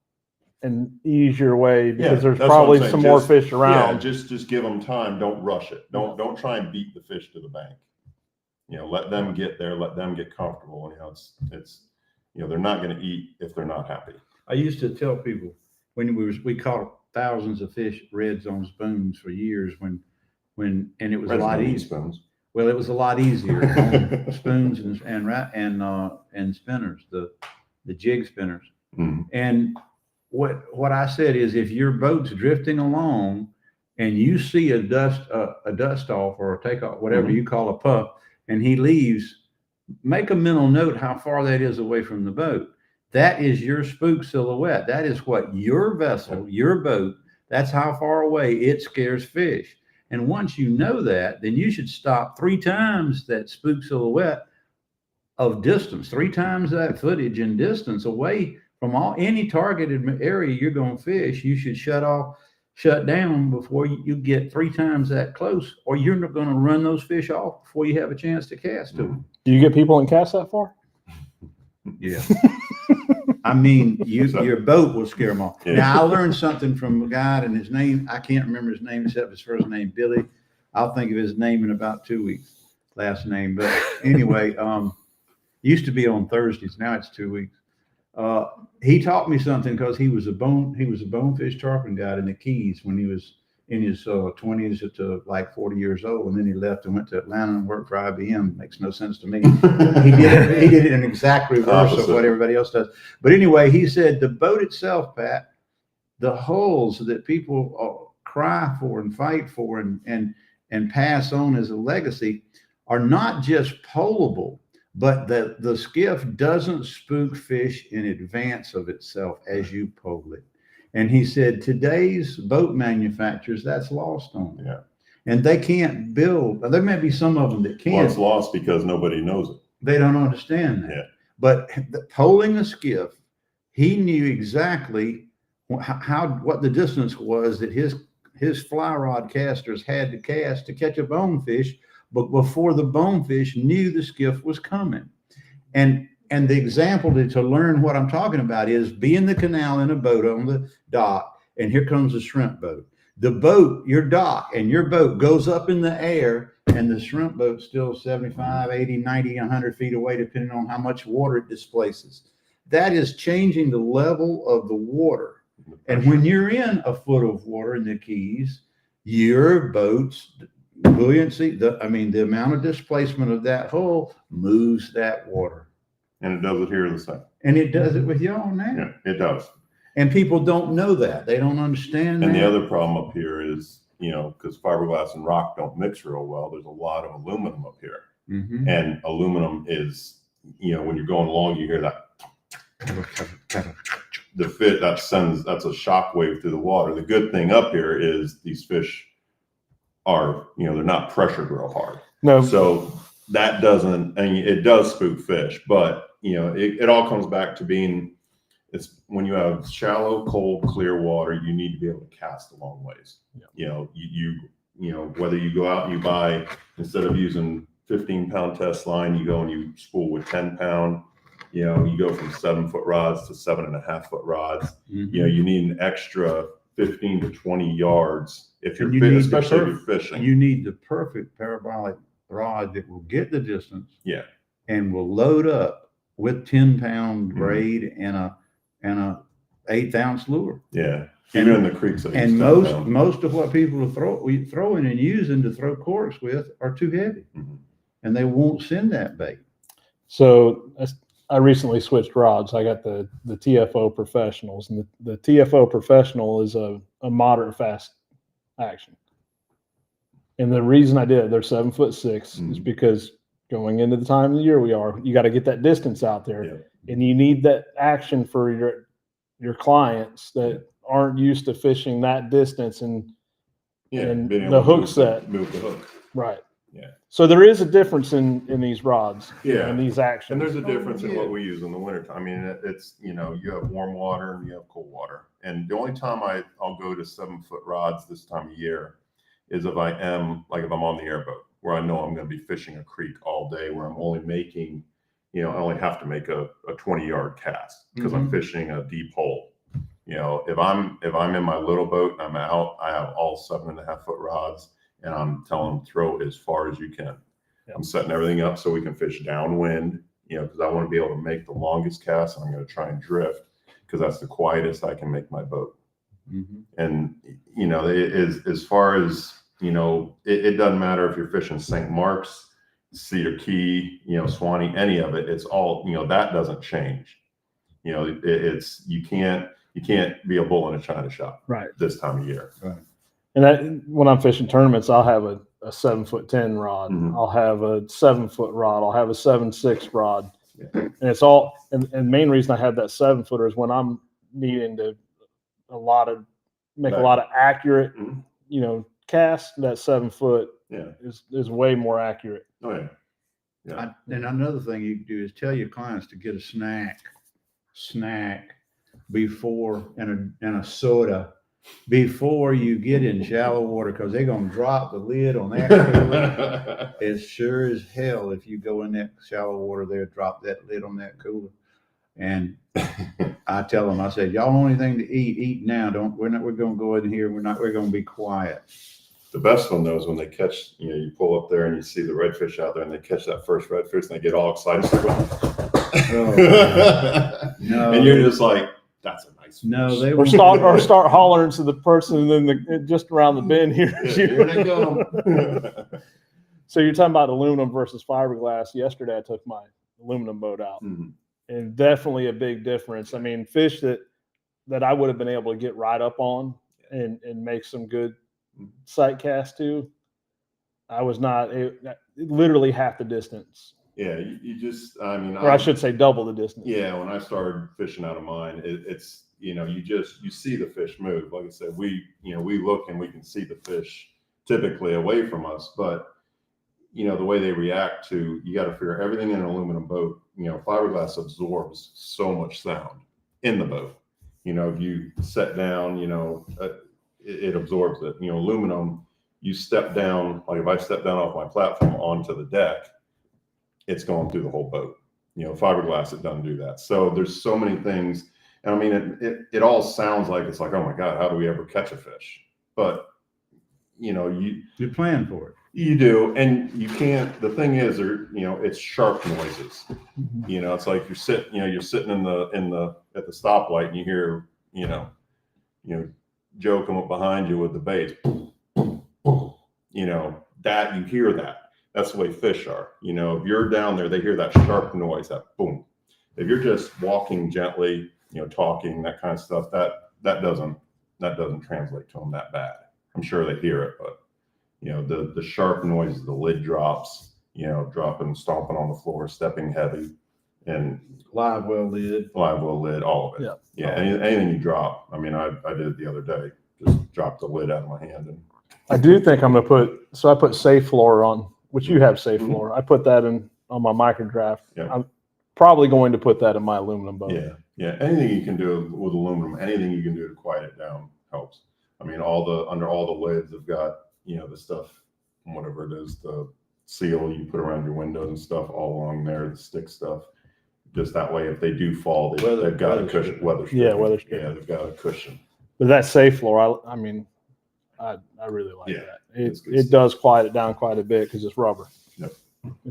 S1: and ease your way, because there's
S3: that's what I'm
S1: probably
S3: saying.
S1: some more
S3: Just-
S1: fish
S3: Yeah,
S1: around.
S3: just give them time. Don't rush it. Don't try and beat the fish to the bank. You know, let them get there. Let them get comfortable. You know, it's you know, they're not going to eat if they're not happy.
S2: I used to tell people when we caught thousands of fish, reds on spoons for years and it was a lot easier.
S3: Spoons.
S2: Well, it was a lot easier on spoons and spinners, the jig spinners.
S3: Mhm.
S2: And what I said is, if your boat's drifting along and you see a dust off or a takeoff, whatever you call a puff, and he leaves, make a mental note how far that is away from the boat. That is your spook silhouette. That is what your vessel, your boat, that's how far away it scares fish. And once you know that, then you should stop 3 times that spook silhouette of distance, 3 times that footage and distance away from any targeted area you're going to fish. You should shut down before you get 3 times that close, or you're not going to run those fish off before you have a chance to cast to them.
S1: Do you get people in cast that far?
S2: Yeah. I mean, your boat will scare them off.
S3: Yeah.
S2: Now, I learned something from a guy, and his name, I can't remember his name except his first name, Billy. I'll think of his name in about 2 weeks, last name. But anyway, used to be on Thursdays. Now it's 2 weeks. He taught me something because he was a bonefish tarpon guide in the Keys when he was in his 20s to like 40 years old, and then he left and went to Atlanta and worked for IBM. Makes no sense to me. He did it in exact reverse of what everybody else does. But anyway, he said the boat itself, Pat, the hulls that people cry for and fight for and pass on as a legacy are not just poleable, but the skiff doesn't spook fish in advance of itself as you pole it. And he said, today's boat manufacturers, that's lost on them.
S3: Yeah.
S2: And they can't build. There may be some of them that can.
S3: Well, it's lost because nobody knows it.
S2: They don't understand that.
S3: Yeah.
S2: But poling the skiff, he knew exactly what the distance was that his fly rod casters had to cast to catch a bonefish, but before the bonefish knew the skiff was coming. And the example to learn what I'm talking about is be in the canal in a boat on the dock, and here comes a shrimp boat. The boat, your dock and your boat goes up in the air, and the shrimp boat's still 75, 80, 90, 100 feet away, depending on how much water it displaces. That is changing the level of the water. And when you're in a foot of water in the Keys, your boat's buoyancy, the amount of displacement of that hull moves that water.
S3: And it does it here the same.
S2: And it does it with y'all now.
S3: Yeah, it does.
S2: And people don't know that. They don't understand
S3: And
S2: that.
S3: the other problem up here is, you know, because fiberglass and rock don't mix real well, there's a lot of aluminum up here.
S2: Mhm.
S3: And aluminum is, you know, when you're going along, you hear that. That's a shock wave through the water. The good thing up here is these fish are, you know, they're not pressured real hard.
S1: No.
S3: So that doesn't, I mean, it does spook fish, but you know, it all comes back to being, it's when you have shallow, cold, clear water, you need to be able to cast a long ways.
S1: Yeah.
S3: You know, you know, whether you go out and you buy, instead of using 15-pound test line, you go and you spool with 10-pound, you know, you go from 7-foot rods to 7.5-foot rods.
S2: Mhm.
S3: You know, you need an extra 15 to 20 yards if you're,
S2: And you need
S3: especially if
S2: the
S3: you're fishing.
S2: You need the perfect parabolic rod that will get the distance.
S3: Yeah.
S2: And will load up with 10-pound
S3: Mhm.
S2: braid and a 1/8 ounce lure.
S3: Yeah. Even in the creeks. that
S2: And
S3: use 10 pound.
S2: most of what people are throwing and using to throw corks with are too heavy,
S3: Mhm.
S2: and they won't send that bait.
S1: So I recently switched rods. I got the TFO Professionals, and the TFO Professional is a moderate fast action. And the reason I did it, they're 7'6", is because going into the time of the year you got to get that distance out there,
S3: Yeah.
S1: and you need that action for your clients that aren't used to fishing that distance and and
S3: being
S1: the
S3: able to
S1: hook
S3: move
S1: set.
S3: move the hook.
S1: right.
S3: Yeah.
S1: So there is a difference in these rods
S3: Yeah.
S1: and these
S3: And
S1: actions.
S3: there's a difference in
S2: yeah.
S3: what we use in the wintertime. I mean, it's, you know, you have warm water and you have cold water. And the only time I'll go to 7-foot rods this time of year is if I'm on the airboat, where I know I'm going to be fishing a creek all day, where I'm only making, you know, I only have to make a 20-yard cast because I'm fishing a deep hole. You know, if I'm in my little boat and I'm out, I have all 7.5-foot rods, and I'm telling them throw as far as you can.
S1: Yep.
S3: I'm setting everything up so we can fish downwind, you know, because I want to be able to make the longest cast, and I'm going to try and drift because that's the quietest I can make my boat. And, you know, it is, as far as, you know, it doesn't matter if you're fishing St. Mark's, Cedar Key, you know, Swanee, any of it. It's all, you know, that doesn't change. You know, you can't be a bull in a china shop
S1: Right.
S3: this time of year.
S1: And when I'm fishing tournaments, I'll have a 7'10" rod.
S3: Mhm.
S1: I'll have a 7-foot rod. I'll have a 7'6" rod.
S3: Yeah.
S1: And it's all, and the main reason I have that 7-footer is when I'm needing to make a lot of accurate,
S3: Mhm.
S1: you know, casts, that 7-foot
S3: Yeah.
S1: is way more accurate.
S3: Oh yeah. Yeah.
S2: And another thing you can do is tell your clients to get a snack before, and a soda before you get in shallow water, because they're going to drop the lid on that cooler. As sure as hell, if you go in that shallow water, they'll drop that lid on that cooler. And I tell them, I said, y'all want anything to eat now. We're going to go in here. We're going to be quiet.
S3: The best one though is when they catch, you know, you pull up there and you see the redfish out there and they catch that first redfish and they get all excited.
S2: No.
S3: And you're just like, that's a nice fish.
S2: No, they
S1: Or start hollering to the person and then just around the bend here.
S3: Yeah, here they go.
S1: So you're talking about aluminum versus fiberglass. Yesterday I took my aluminum boat out.
S3: Mhm.
S1: And definitely a big difference. I mean, fish that I would have been able to get right up on and make some good sight cast to. I was not literally half the distance,
S3: Yeah, you just, I mean,
S1: or I should say double the distance.
S3: yeah, when I started fishing out of mine, it's, you know, you see the fish move. Like I said, we look and we can see the fish typically away from us, but you know, the way they react to, you got to figure everything in an aluminum boat, you know, fiberglass absorbs so much sound in the boat. You know, if you set down, you know, it absorbs it. You know, aluminum, you step down, like if I step down off my platform onto the deck, it's going through the whole boat. You know, fiberglass, it doesn't do that. So there's so many things. And I mean, it all sounds like it's like, oh my God, how do we ever catch a fish? But, you know,
S2: You plan for it.
S3: you do, and you can't. The thing is, you know, it's sharp noises. You know, it's like you're sitting at the stoplight and you hear, you know, Joe come up behind you with the bait. You know, that you hear that. That's the way fish are. You know, if you're down there, they hear that sharp noise, that boom. If you're just walking gently, you know, talking, that kind of stuff, that doesn't translate to them that bad. I'm sure they hear it, but you know, the sharp noises, the lid drops, you know, dropping, stomping on the floor, stepping heavy, and
S2: Live well lid.
S3: all of it. Yeah. Anything you drop. I mean, I did it the other day. Just dropped the lid out of my hand. And
S1: I do think I'm going to I put Safe Floor on, which you have Safe
S3: Mhm.
S1: Floor. I put that on my micro draft.
S3: Yeah.
S1: I'm probably going to put that in my aluminum boat.
S3: yeah. Anything you can do with aluminum, anything you can do to quiet it down helps. I mean, under all the lids have got, you know, the stuff, whatever it is, the seal you put around your windows and stuff all along there, the stick stuff. Just that way, if they do fall, they've got a cushion. Weather stripping.
S1: Yeah, weather stripping.
S3: Yeah, they've got a cushion.
S1: But that Safe Floor, I mean, I really like
S3: Yeah,
S1: that.
S3: it's good
S1: It
S3: stuff.
S1: does quiet it down quite a bit because it's rubber.
S3: Yep.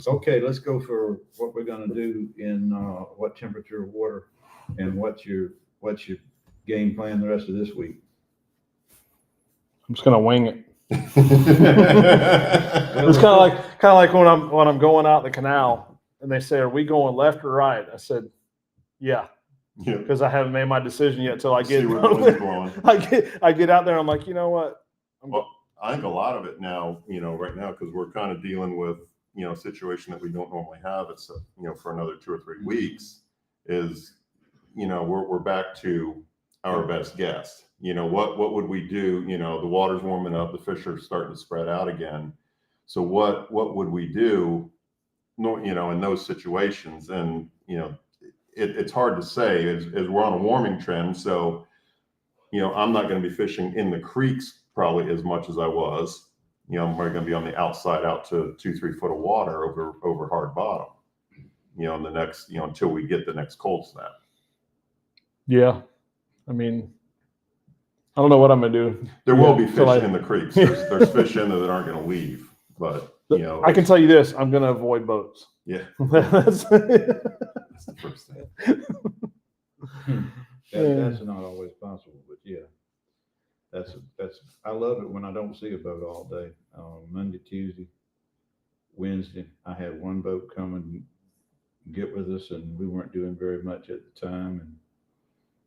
S2: Okay, let's go for what we're gonna do in what temperature of water, and what's your game plan the rest of this week.
S1: I'm just going to wing it.
S3: Yeah.
S1: It's kind of like when I'm going out the canal and they say, "Are we going left or right?" I said, "Yeah," because I haven't made my decision yet till I get
S3: See where the wind's blowing.
S1: I get out there. I'm like, you know what?
S3: Well, I think a lot of it now, you know, right now, because we're kind of dealing with, you know, a situation that we don't normally have. It's, you know, for another 2 or 3 weeks is, you know, we're back to, our best guess. You know, what would we do? You know, the water's warming up, the fish are starting to spread out again. So what would we do? No, you know, in those situations, and you know, it's hard to say as we're on a warming trend. So, you know, I'm not going to be fishing in the creeks probably as much as I was. You know, I'm probably going to be on the outside out to 2-3 foot of water over hard bottom. You know, in the next, you know, until we get the next cold snap.
S1: Yeah. I mean, I don't know what I'm gonna do.
S3: There will be
S1: till
S3: fish in the creeks. There's fish in there that aren't going to leave, but you know,
S1: I can tell you this: I'm gonna avoid boats.
S3: yeah,
S1: That's-
S3: that's the first thing.
S2: That's not always possible, but yeah, that's I love it when I don't see a boat all day. Monday, Tuesday, Wednesday, I had one boat come and get with us, and we weren't doing very much at the time, and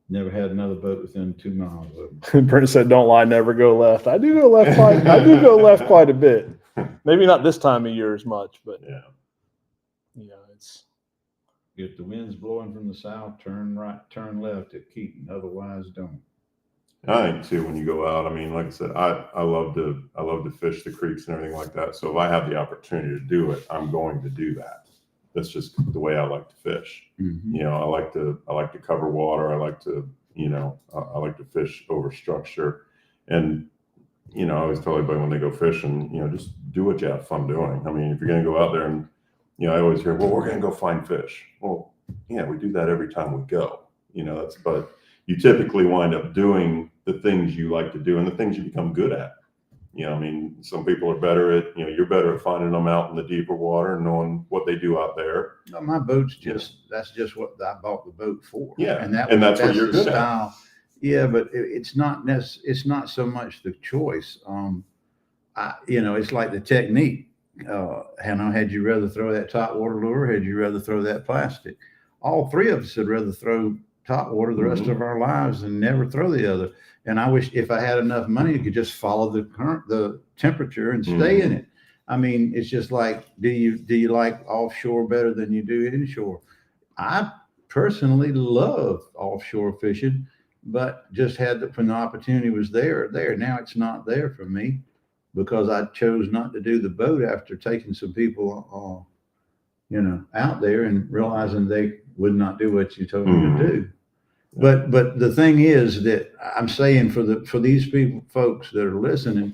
S2: never had another boat within 2 miles of them.
S1: Brent said, "Don't lie, never go left." I do go left quite. I do go left quite a bit. Maybe not this time of year as much, but
S3: Yeah.
S1: it's
S2: If the wind's blowing from the south, turn right, turn left at Keaton. Otherwise, don't.
S3: I think too, when you go out, I mean, like I said, I love to fish the creeks and everything like that. So if I have the opportunity to do it, I'm going to do that. That's just the way I like to fish.
S2: Mm-hmm.
S3: You know, I like to cover water. I like to, you know, I like to fish over structure. And, you know, I always tell everybody when they go fishing, you know, just do what you have fun doing. I mean, if you're going to go out there and, you know, I always hear, well, we're going to go find fish. Well, yeah, we do that every time we go, you know, but you typically wind up doing the things you like to do and the things you become good at. You know, I mean, some people are better at, you know, you're better at finding them out in the deeper water and knowing what they do out there.
S2: No, my boat's that's just what I bought the boat for.
S3: Yeah,
S2: and
S3: that's what you're
S2: the
S3: good at.
S2: style. Yeah, but it's not it's not so much the choice. You know, it's like the technique. Hannah, had you rather throw that top water lure? Had you rather throw that plastic? All three of us would rather throw top water the rest of our lives and never throw the other. And I wish if I had enough money, I could just follow the temperature and stay in it. I mean, it's just like, do you like offshore better than you do inshore? I personally love offshore fishing, but just when the opportunity was there. Now it's not there for me because I chose not to do the boat after taking some people, you know, out there and realizing they would not do what you told me to do. But the thing is that I'm saying for these folks that are listening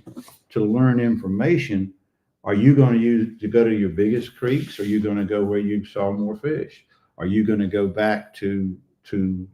S2: to learn information, are you going to go to your biggest creeks? Or are you going to go where you saw more fish? Are you going to go back to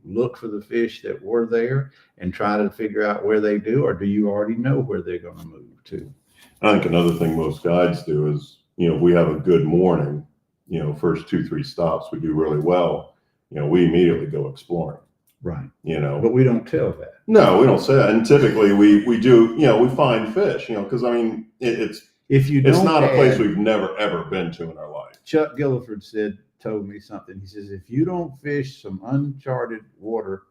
S2: look for the fish that were there and try to figure out where they do? Or do you already know where they're going to move to?
S3: I think another thing most guides do is, you know, if we have a good morning, you know, first 2-3 stops, we do really well. You know, we immediately go exploring.
S2: Right.
S3: You know,
S2: But we don't tell that.
S3: no, we don't say that. And typically we do, you know, we find fish, you know, because I mean, it's not a place we've never, ever been to in our life.
S2: Chuck Gilliford told me something. He says, if you don't fish some uncharted water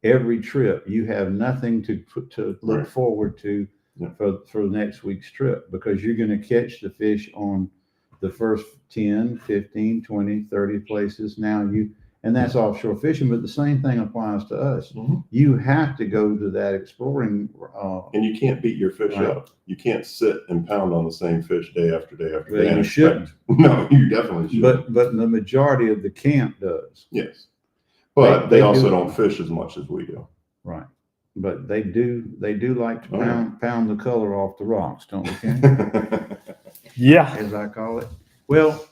S2: every trip, you have nothing to look forward to for next week's trip, because you're going to catch the fish on the first 10, 15, 20, 30 places. And that's offshore fishing, but the same thing applies to us.
S3: Mm-hmm.
S2: You have to go to that exploring.
S3: And you can't beat your fish up. You can't sit and pound on the same fish day after day after day.
S2: You shouldn't.
S3: No, you definitely shouldn't.
S2: But the majority of the camp does.
S3: Yes. But they also
S2: do.
S3: don't fish as much as we do.
S2: Right. But they do like to pound the color off the rocks, don't they, Ken?
S1: yeah.
S2: As I call it. Well,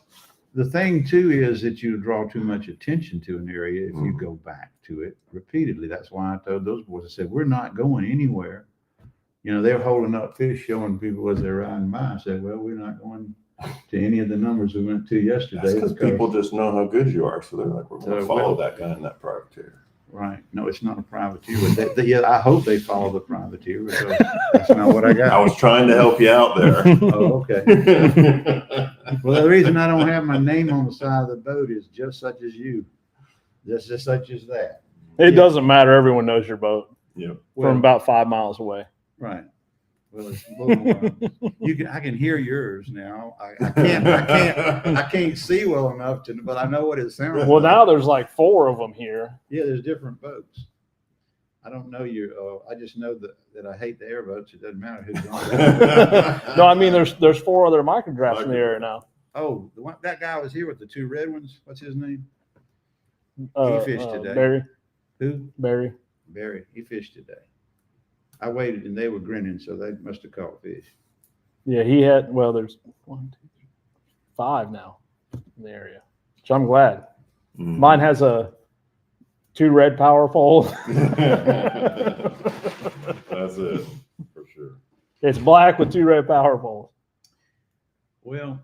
S2: the thing too is that you draw too much attention to an area if you go back to it repeatedly. That's why I told those boys, I said, we're not going anywhere. You know, they're holding up fish, showing people as they're riding by. I said, well, we're not going to any of the numbers we went to yesterday.
S3: That's because people just know how good you are. So they're like, we're going to follow that guy in that privateer.
S2: Right. No, it's not a privateer. But yeah, I hope they follow the privateer, because that's not what I got.
S3: I was trying to help you out there.
S2: Oh, okay. Well, the reason I don't have my name on the side of the boat is just such as you. Just such as that.
S1: It doesn't matter. Everyone knows your boat
S3: Yeah.
S1: from about 5 miles away.
S2: Right. Well, it's a little, I can hear yours now. I can't see well enough but I know what it sounds like.
S1: Well, now there's like 4 of them here.
S2: Yeah, there's different boats. I don't know you. I just know that I hate the airboats. It doesn't matter who's on it.
S1: No, I mean there's 4 other microdrafts in the area now.
S2: Oh, that guy was here with the 2 red ones. What's his name? fished today.
S1: Barry.
S2: Who?
S1: Barry.
S2: Barry. He fished today. I waited and they were grinning, so they must have caught fish.
S1: Yeah, he had. Well, there's 1, 2, 3, 5 now in the area, which I'm glad. Mine has 2 red power poles.
S3: That's it for sure.
S1: It's black with 2 red power poles.
S2: Well,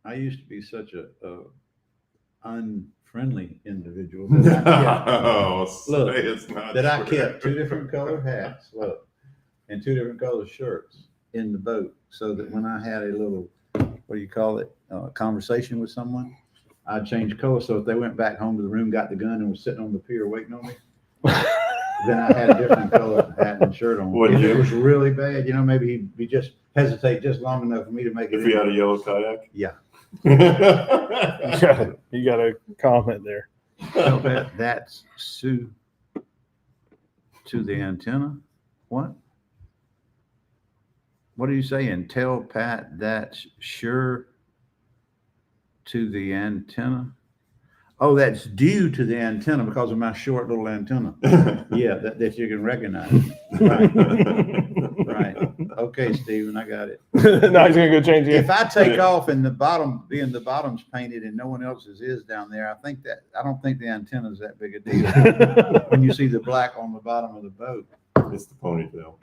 S2: I used to be such a unfriendly individual that I kept 2 different color hats, look, and 2 different color shirts in the boat, so that when I had a little, what do you call it, conversation with someone, I'd change color. So if they went back home to the room, got the gun, and was sitting on the pier waiting on me, then I had a different color hat and shirt on. If it was really bad, maybe he'd just hesitate just long enough for me to make it.
S3: If he had a yellow kayak?
S2: Yeah.
S1: You got a comment there.
S2: Tell Pat that's Sue to the antenna. What? What are you saying? Tell Pat that's sure to the antenna. Oh, that's due to the antenna because of my short little antenna. Yeah, that you can recognize. Right. Right. Okay, Stephen, I got it.
S1: Now he's gonna go change it.
S2: If I take off and the bottom's painted and no one else's is down there, I don't think the antenna is that big a deal. When you see the black on the bottom of the boat.
S3: It's the ponytail.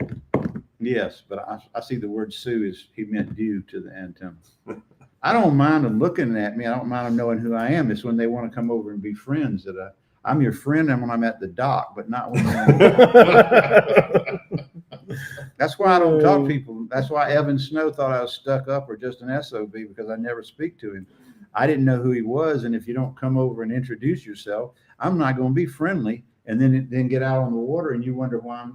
S2: Yes, but I see the word Sue is he meant due to the antenna. I don't mind them looking at me. I don't mind them knowing who I am. It's when they want to come over and be friends that I'm your friend and when I'm at the dock, but not when That's why I don't talk to people. That's why Evan Snow thought I was stuck up or just an SOB, because I never speak to him. I didn't know who he was, and if you don't come over and introduce yourself, I'm not going to be friendly. And then get out on the water, and you wonder why I'm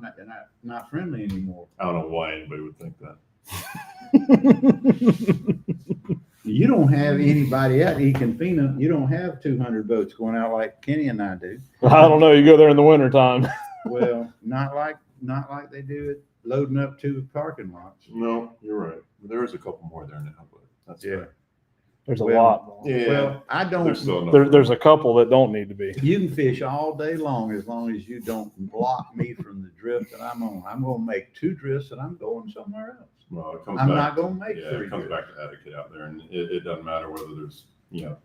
S2: not friendly anymore.
S3: I don't know why anybody would think that.
S2: You don't have anybody at Econfina. You don't have 200 boats going out like Kenny and I do.
S1: I don't know. You go there in the wintertime.
S2: Well, not like they do it loading up 2 parking lots.
S3: No, you're right. There is a couple more there now, but that's fair.
S1: There's a lot more.
S3: Yeah.
S2: Well, I don't.
S3: There's still enough.
S1: There's a couple that don't need to be.
S2: You can fish all day long as you don't block me from the drift that I'm on. I'm going to make 2 drifts and I'm going somewhere else.
S3: Well, it comes
S2: I'm
S3: back,
S2: not going to make 3
S3: it comes
S2: drifts.
S3: back to etiquette out there, and it doesn't matter whether there's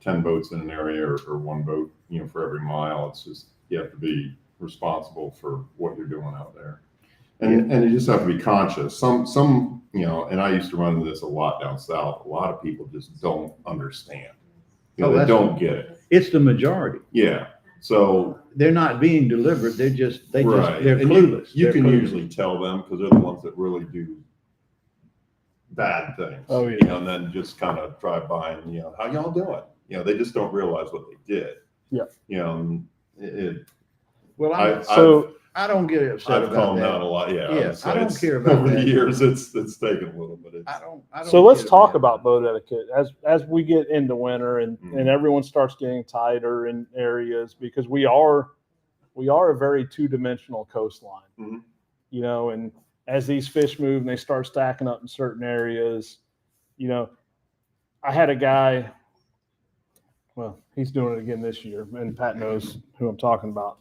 S3: 10 boats in an area or 1 boat for every mile. It's just you have to be responsible for what you're doing out there, and you just have to be conscious. Some and I used to run into this a lot down south. A lot of people just don't understand. They don't get it.
S2: It's the majority.
S3: Yeah. So
S2: they're not being deliberate. They're
S3: right.
S2: they're clueless.
S3: You can
S2: clueless.
S3: usually tell them because they're the ones that really do bad things.
S1: Oh, yeah.
S3: And then just kind of drive by and how y'all doing? They just don't realize what they did.
S1: Yeah.
S2: Well, I don't get upset
S3: I've
S2: about
S3: calmed
S2: that.
S3: down a lot. Yeah.
S2: Yes, I don't care about
S3: over
S2: that.
S3: the years. It's taken a little bit.
S2: I don't
S1: So let's
S2: get
S1: talk
S2: mad.
S1: about boat etiquette as we get into winter and everyone starts getting tighter in areas, because we are a very 2-dimensional coastline.
S3: Mhm.
S1: And as these fish move and they start stacking up in certain areas, I had a guy, well, he's doing it again this year, and Pat knows who I'm talking about.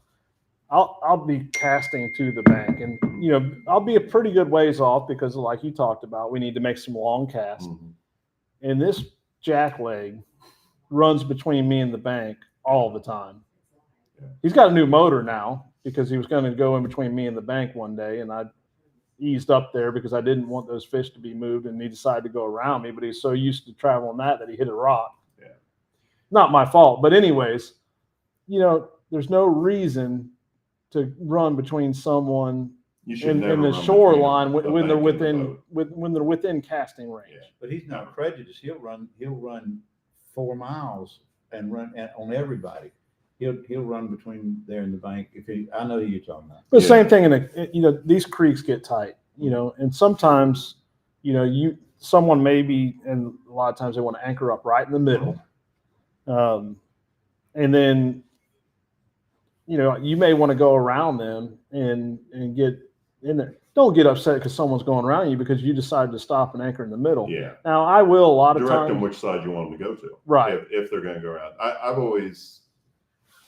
S1: I'll be casting to the bank, and I'll be a pretty good ways off because, like you talked about, we need to make some long casts.
S3: Mhm.
S1: And this jackleg runs between me and the bank all the time.
S3: Yeah.
S1: He's got a new motor now because he was going to go in between me and the bank one day, and I eased up there because I didn't want those fish to be moved, and he decided to go around me, but he's so used to traveling that he hit a rock.
S3: Yeah.
S1: Not my fault, but anyways, there's no reason to run between someone
S3: You should
S1: in
S3: never
S1: the
S3: run
S1: shoreline
S3: between
S1: when
S3: a
S1: they're
S3: bank and the boat.
S1: when they're within casting range.
S3: Yeah.
S2: But he's not prejudiced. He'll run 4 miles and run on everybody. He'll run between there and the bank. I know who you're talking about.
S1: But
S3: Yeah.
S1: same thing these creeks get tight, and sometimes, someone maybe, and a lot of times they want to anchor up right in the middle. And then you may want to go around them and get in there. Don't get upset because someone's going around you because you decided to stop and anchor in the middle.
S3: Yeah.
S1: Now, I will a lot of
S3: Direct
S1: times.
S3: them which side you want them to go to.
S1: Right.
S3: If they're going to go around. I've always,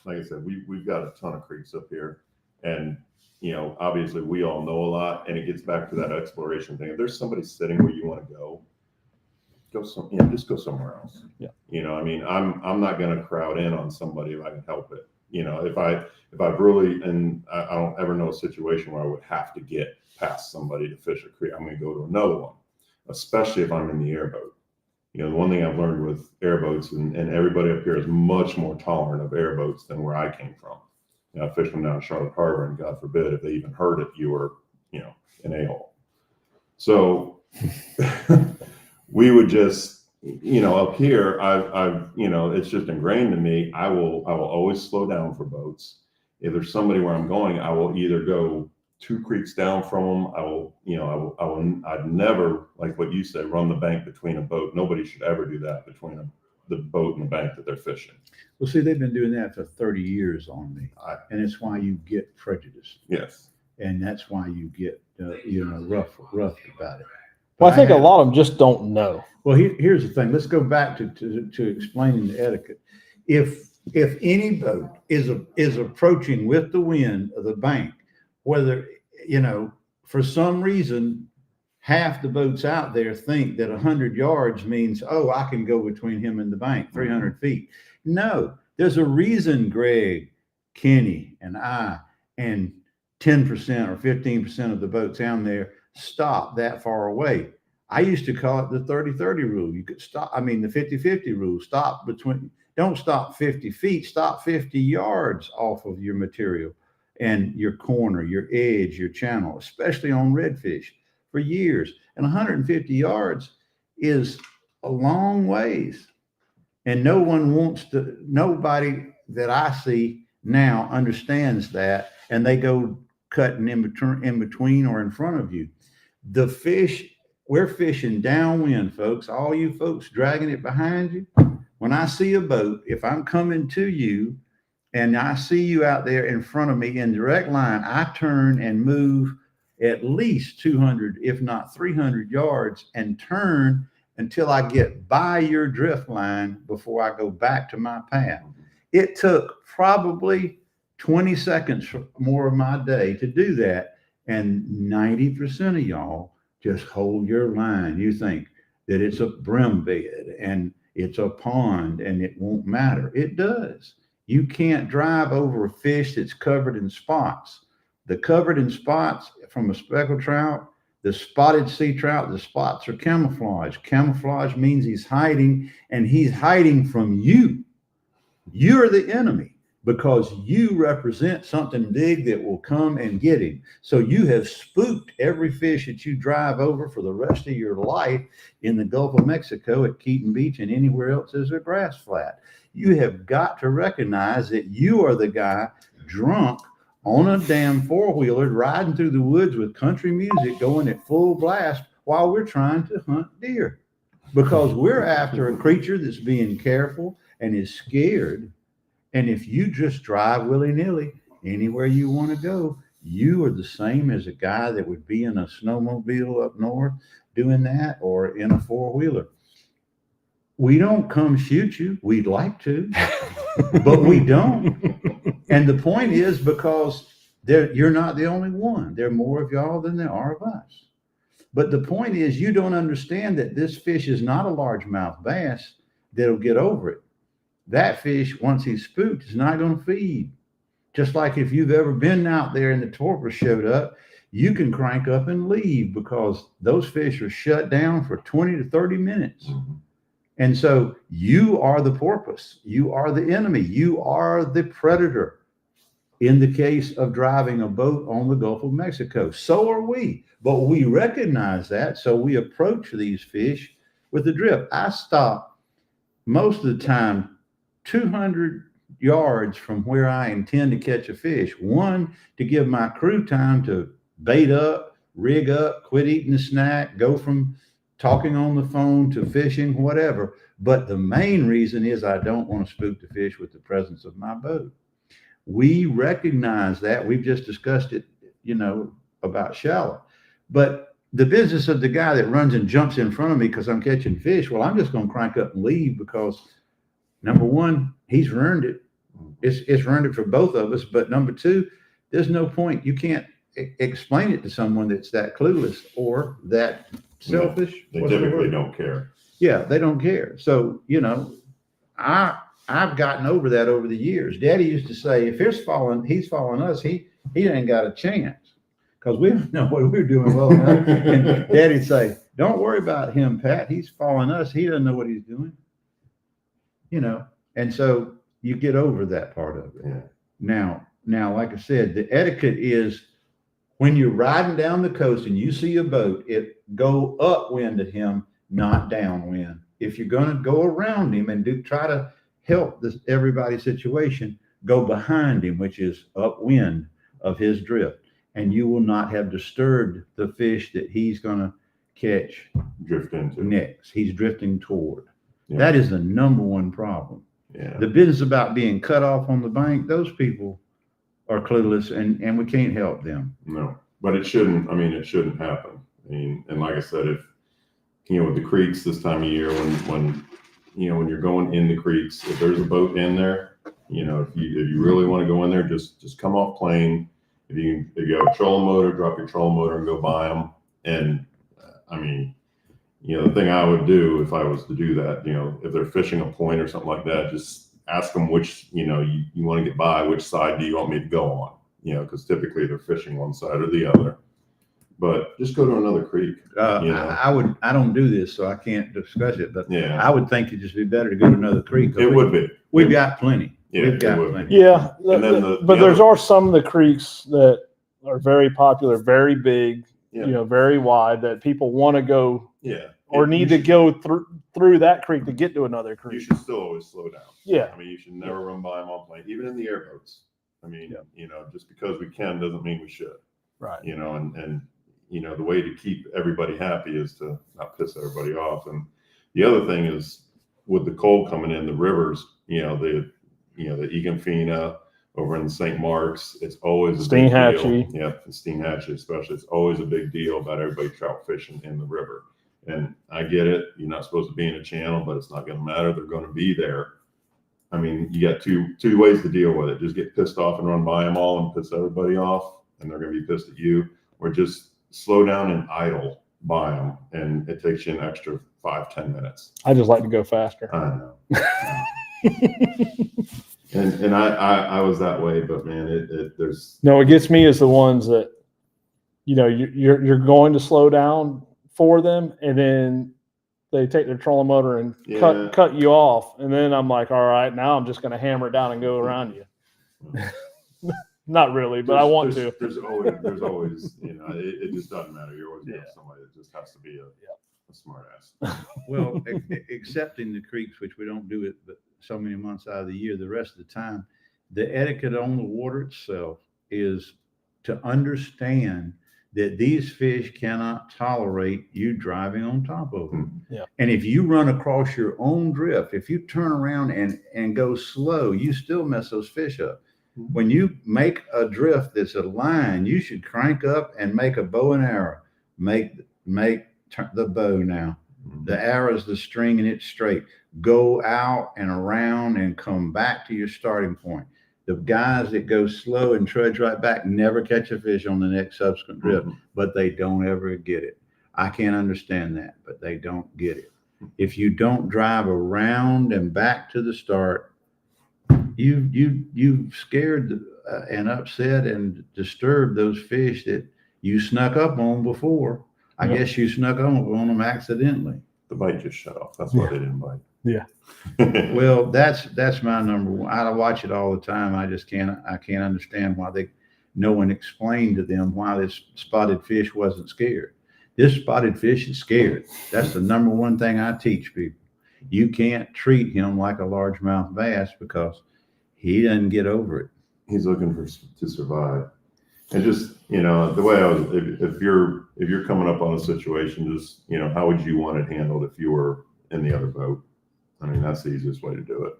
S3: like I said, we've got a ton of creeks up here, and obviously we all know a lot, and it gets back to that exploration thing. If there's somebody sitting where you want to go just go somewhere else.
S1: Yeah.
S3: I mean, I'm not going to crowd in on somebody if I can help it. If I've really, and I don't ever know a situation where I would have to get past somebody to fish a creek, I'm going to go to another one, especially if I'm in the airboat. The one thing I've learned with airboats, and everybody up here is much more tolerant of airboats than where I came from. I fished them down in Charlotte Harbor, and God forbid if they even heard it, you were, an a-hole. So we would just, up here, I've, it's just ingrained in me. I will always slow down for boats. If there's somebody where I'm going, I will either go 2 creeks down from them. I'd never, like what you said, run the bank between a boat. Nobody should ever do that between the boat and the bank that they're fishing.
S2: Well, see, they've been doing that for 30 years on me, and it's why you get prejudice.
S3: Yes.
S2: And that's why you get, rough about it.
S1: Well, I think a lot of them just don't know.
S2: Well, here's the thing. Let's go back to explaining the etiquette. If any boat is approaching with the wind of the bank, whether, for some reason, half the boats out there think that 100 yards means, I can go between him and the bank, 300 feet. No, there's a reason Greg, Kenny, and I, and 10% or 15% of the boats down there stop that far away. I used to call it the 30-30 rule. You could stop, the 50-50 rule. Don't stop 50 feet, stop 50 yards off of your material and your corner, your edge, your channel, especially on redfish for years. And 150 yards is a long ways. And nobody that I see now understands that. And they go cutting in between or in front of you. The fish, we're fishing downwind, folks. All you folks dragging it behind you. When I see a boat, if I'm coming to you and I see you out there in front of me in direct line, I turn and move at least 200, if not 300 yards and turn until I get by your drift line before I go back to my path. It took probably 20 seconds more of my day to do that. And 90% of y'all just hold your line. You think that it's a brim bed and it's a pond and it won't matter. It does. You can't drive over a fish that's covered in spots. The covered in spots from a speckled trout, the spotted sea trout, the spots are camouflage. Camouflage means he's hiding, and he's hiding from you. You're the enemy because you represent something big that will come and get him. So you have spooked every fish that you drive over for the rest of your life in the Gulf of Mexico at Keaton Beach and anywhere else there's a grass flat. You have got to recognize that you are the guy drunk on a damn four-wheeler riding through the woods with country music going at full blast while we're trying to hunt deer, because we're after a creature that's being careful and is scared. And if you just drive willy-nilly anywhere you want to go, you are the same as a guy that would be in a snowmobile up north doing that, or in a four-wheeler. We don't come shoot you. We'd like to, but we don't. And the point is, because you're not the only one. There are more of y'all than there are of us. But the point is, you don't understand that this fish is not a largemouth bass that'll get over it. That fish, once he's spooked, is not going to feed. Just like if you've ever been out there and the torpor showed up, you can crank up and leave because those fish are shut down for 20 to 30 minutes. Mm-hmm. And so you are the porpoise. You are the enemy. You are the predator in the case of driving a boat on the Gulf of Mexico. So are we. But we recognize that, so we approach these fish with the drift. I stop most of the time 200 yards from where I intend to catch a fish. One, to give my crew time to bait up, rig up, quit eating the snack, go from talking on the phone to fishing, whatever. But the main reason is I don't want to spook the fish with the presence of my boat. We recognize that. We've just discussed it, about shallow. But the business of the guy that runs and jumps in front of me because I'm catching fish, well, I'm just going to crank up and leave because number one, he's earned it. It's earned it for both of us. But number two, there's no point. You can't explain it to someone that's that clueless or that selfish.
S3: They
S2: What's the
S3: typically
S2: word?
S3: don't care.
S2: Yeah, they don't care. So, I've gotten over that over the years. Daddy used to say, if he's following us, he ain't got a chance. Because we don't know what we're doing well enough. And Daddy'd say, don't worry about him, Pat. He's following us. He doesn't know what he's doing. And so you get over that part of it.
S3: Yeah.
S2: Now, like I said, the etiquette is when you're riding down the coast and you see a boat, go upwind at him, not downwind. If you're going to go around him and try to help everybody's situation, go behind him, which is upwind of his drift, and you will not have disturbed the fish that he's going to catch
S3: Drift into.
S2: next. He's drifting toward.
S3: Yeah.
S2: That is the number one problem.
S3: Yeah.
S2: The business about being cut off on the bank, those people are clueless, and we can't help them.
S3: No, but it shouldn't happen. And like I said, if, with the creeks this time of year, when you're going in the creeks, if there's a boat in there, if you really want to go in there, just come off plane. If you have a trolling motor, drop your trolling motor and go buy them. And the thing I would do if I was to do that, if they're fishing a point or something like that, just ask them which, you want to get by, which side do you want me to go on? Because typically they're fishing one side or the other. But just go to another creek.
S2: I don't do this, so I can't discuss it. But
S3: Yeah.
S2: I would think it'd just be better to go to another creek.
S3: It would be.
S2: We've got plenty.
S3: Yeah,
S2: We've got
S3: it would.
S2: plenty.
S1: Yeah,
S3: And then
S1: but there's are some of the creeks that are very popular, very big,
S3: Yeah.
S1: very wide, that people want to go
S3: Yeah.
S1: or
S3: You
S1: need to
S3: should-
S1: go through that creek to get to another
S3: You
S1: creek.
S3: should still always slow down.
S1: Yeah,
S3: You should never run by them on plane, even in the airboats. Just because we can doesn't mean we should.
S1: right.
S3: And the way to keep everybody happy is to not piss everybody off. And the other thing is with the cold coming in, the rivers, the Eganfina over in St. Mark's, it's always a big deal.
S1: Steinhatchee.
S3: Yeah, and Steinhatchee especially. It's always a big deal about everybody trout fishing in the river. And I get it. You're not supposed to be in a channel, but it's not going to matter. They're going to be there. You got two ways to deal with it. Just get pissed off and run by them all and piss everybody off, and they're going to be pissed at you. Or just slow down and idle by them, and it takes you an extra 5-10 minutes.
S1: I just like to go faster.
S3: I know. and I was that way, but man, there's
S1: No, what gets me is the ones that, you're going to slow down for them, and then they take their trolling motor and
S3: Yeah.
S1: cut you off, and then I'm like, all right, now I'm just going to hammer it down and go around you. Not really, but I want to.
S3: There's always, it just doesn't matter. You always have somebody that just has to be a smart ass.
S2: Well, excepting the creeks, which we don't do it, but so many months out of the year, the rest of the time, the etiquette on the water itself is to understand that these fish cannot tolerate you driving on top of them.
S1: Yeah.
S2: And if you run across your own drift, if you turn around and go slow, you still mess those fish up. When you make a drift that's a line, you should crank up and make a bow and arrow. Make the bow now. The arrow is the string and it's straight. Go out and around and come back to your starting point. The guys that go slow and trudge right back never catch a fish on the next subsequent drift, but they don't ever get it. I can't understand that, but they don't get it. If you don't drive around and back to the start, you've scared and upset and disturbed those fish that you snuck up on before. I guess you snuck on them accidentally.
S3: The bite just shut off. That's why they didn't bite.
S1: Yeah.
S2: Well, that's my number one. I watch it all the time. I can't understand why no one explained to them why this spotted fish wasn't scared. This spotted fish is scared. That's the number one thing I teach people. You can't treat him like a largemouth bass because he doesn't get over it.
S3: He's looking to survive. And just, the way if you're coming up on a situation, just, how would you want it handled if you were in the other boat? That's the easiest way to do it.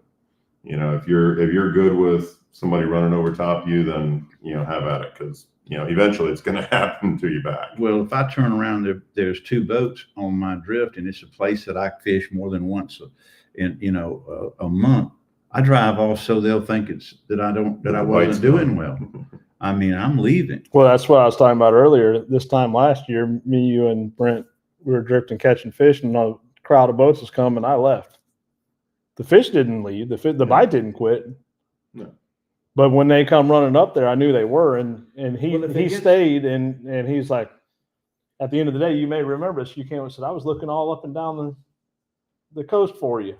S3: You know, if you're good with somebody running over top of you, then, you know, have at it, because, you know, eventually it's going to happen to you back.
S2: Well, if I turn around, there's 2 boats on my drift, and it's a place that I fish more than once a month. I drive off so they'll think that I wasn't doing well. I mean, I'm leaving.
S1: Well, that's what I was talking about earlier. This time last year, me, you, and Brent, we were drifting, catching fish, and a crowd of boats was coming. I left. The fish didn't leave. The bite didn't quit.
S3: No.
S1: But when they come running up there, I knew they were, and
S2: Well, if
S1: he
S2: it gets-
S1: stayed, and he's like, at the end of the day, you may remember this. You came and said, I was looking all up and down the coast for you,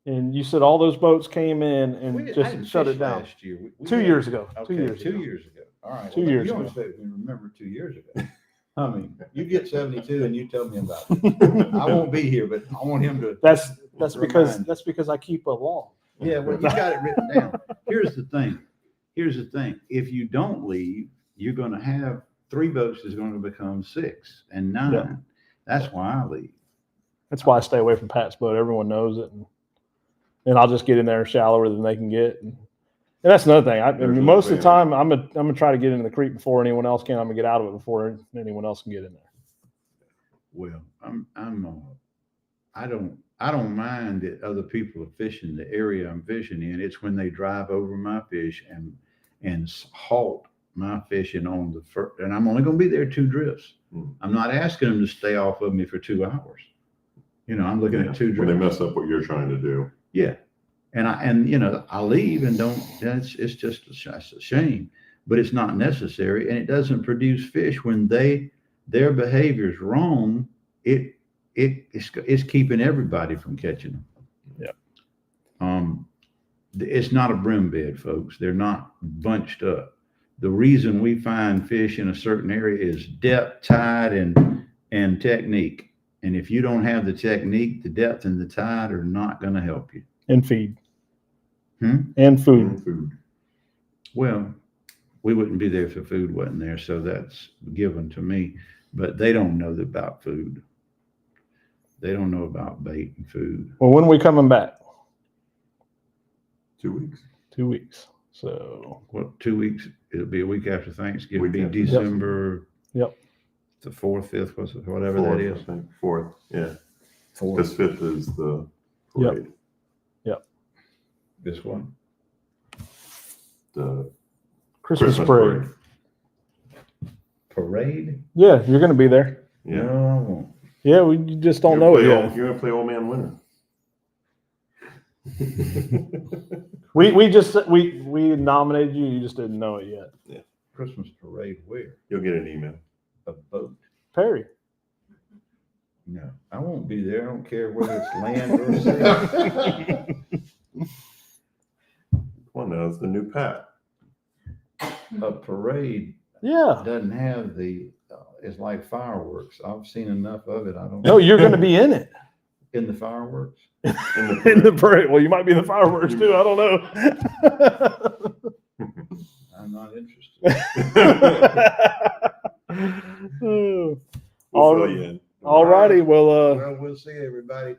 S1: and you said all those boats came in and
S2: I didn't
S1: just shut
S2: fish
S1: it down.
S2: last year. We
S1: 2
S2: had-
S1: years ago.
S2: Okay,
S1: 2 years.
S2: 2
S1: ago.
S2: years ago. All right.
S1: 2
S2: Well,
S1: years
S2: you don't
S1: ago.
S2: expect me to remember 2 years ago. I mean, you get 72 and you tell me about it. I won't be here, but I want him to.
S1: That's
S2: Remind.
S1: because I keep a law.
S2: Yeah, well, you got it written down. Here's the thing. If you don't leave, you're going to have 3 boats is going to become 6 and 9.
S1: Yeah.
S2: That's why I leave.
S1: That's why I stay away from Pat's boat. Everyone knows it, and I'll just get in there shallower than they can get. And that's another thing. I mean, most of the time, I'm gonna try to get into the creek before anyone else can. I'm gonna get out of it before anyone else can get in there.
S2: Well, I don't mind that other people are fishing the area I'm fishing in. It's when they drive over my fish and halt my fishing on the first, and I'm only going to be there 2 drifts. I'm not asking them to stay off of me for 2 hours. You know, I'm looking at 2
S3: When they
S2: drifts.
S3: mess up what you're trying to do.
S2: Yeah. And I leave and don't, it's just a shame, but it's not necessary. And it doesn't produce fish when their behavior's wrong. It's keeping everybody from catching them.
S1: Yeah.
S2: It's not a brim bed, folks. They're not bunched up. The reason we find fish in a certain area is depth, tide, and technique. And if you don't have the technique, the depth and the tide are not going to help you.
S1: And feed.
S2: Hmm?
S1: And food.
S3: And food.
S2: Well, we wouldn't be there if the food wasn't there, so that's given to me. But they don't know about food. They don't know about bait and food.
S1: Well, when are we coming back?
S3: 2 weeks.
S1: 2 weeks. So
S2: Well, 2 weeks. It'll be a week after Thanksgiving. It'll
S3: Week
S2: be
S3: after.
S2: December.
S1: Yep.
S2: The 4th, 5th, whatever that is.
S3: I think. 4th. Yeah.
S2: 4th.
S3: Because 5th is the
S1: Yep.
S3: parade.
S2: This one.
S3: The
S1: Christmas parade.
S2: Parade?
S1: Yeah, you're gonna be there.
S3: Yeah.
S2: No, I won't.
S1: Yeah, you just don't know it yet.
S3: You're gonna play Old Man Winter.
S1: We nominated you. You just didn't know it yet.
S2: Christmas parade where?
S3: You'll get an email.
S2: A boat?
S1: Perry.
S2: No, I won't be there. I don't care whether it's land or sea.
S3: Well, no, it's the new Pat.
S2: A parade
S1: Yeah.
S2: doesn't have it's like fireworks. I've seen enough of it. I don't.
S1: No, you're gonna be in it.
S2: In the fireworks?
S3: In
S1: In the parade. Well, you might be in the fireworks too. I don't know.
S2: I'm not interested.
S1: Oh,
S3: We'll fill you in.
S1: all righty. Well,
S2: Well, we'll see everybody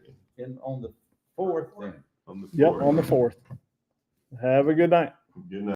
S2: on the 4th then.
S3: On the
S1: yep,
S3: floor.
S1: on the 4th. Have a good night.
S3: Good night.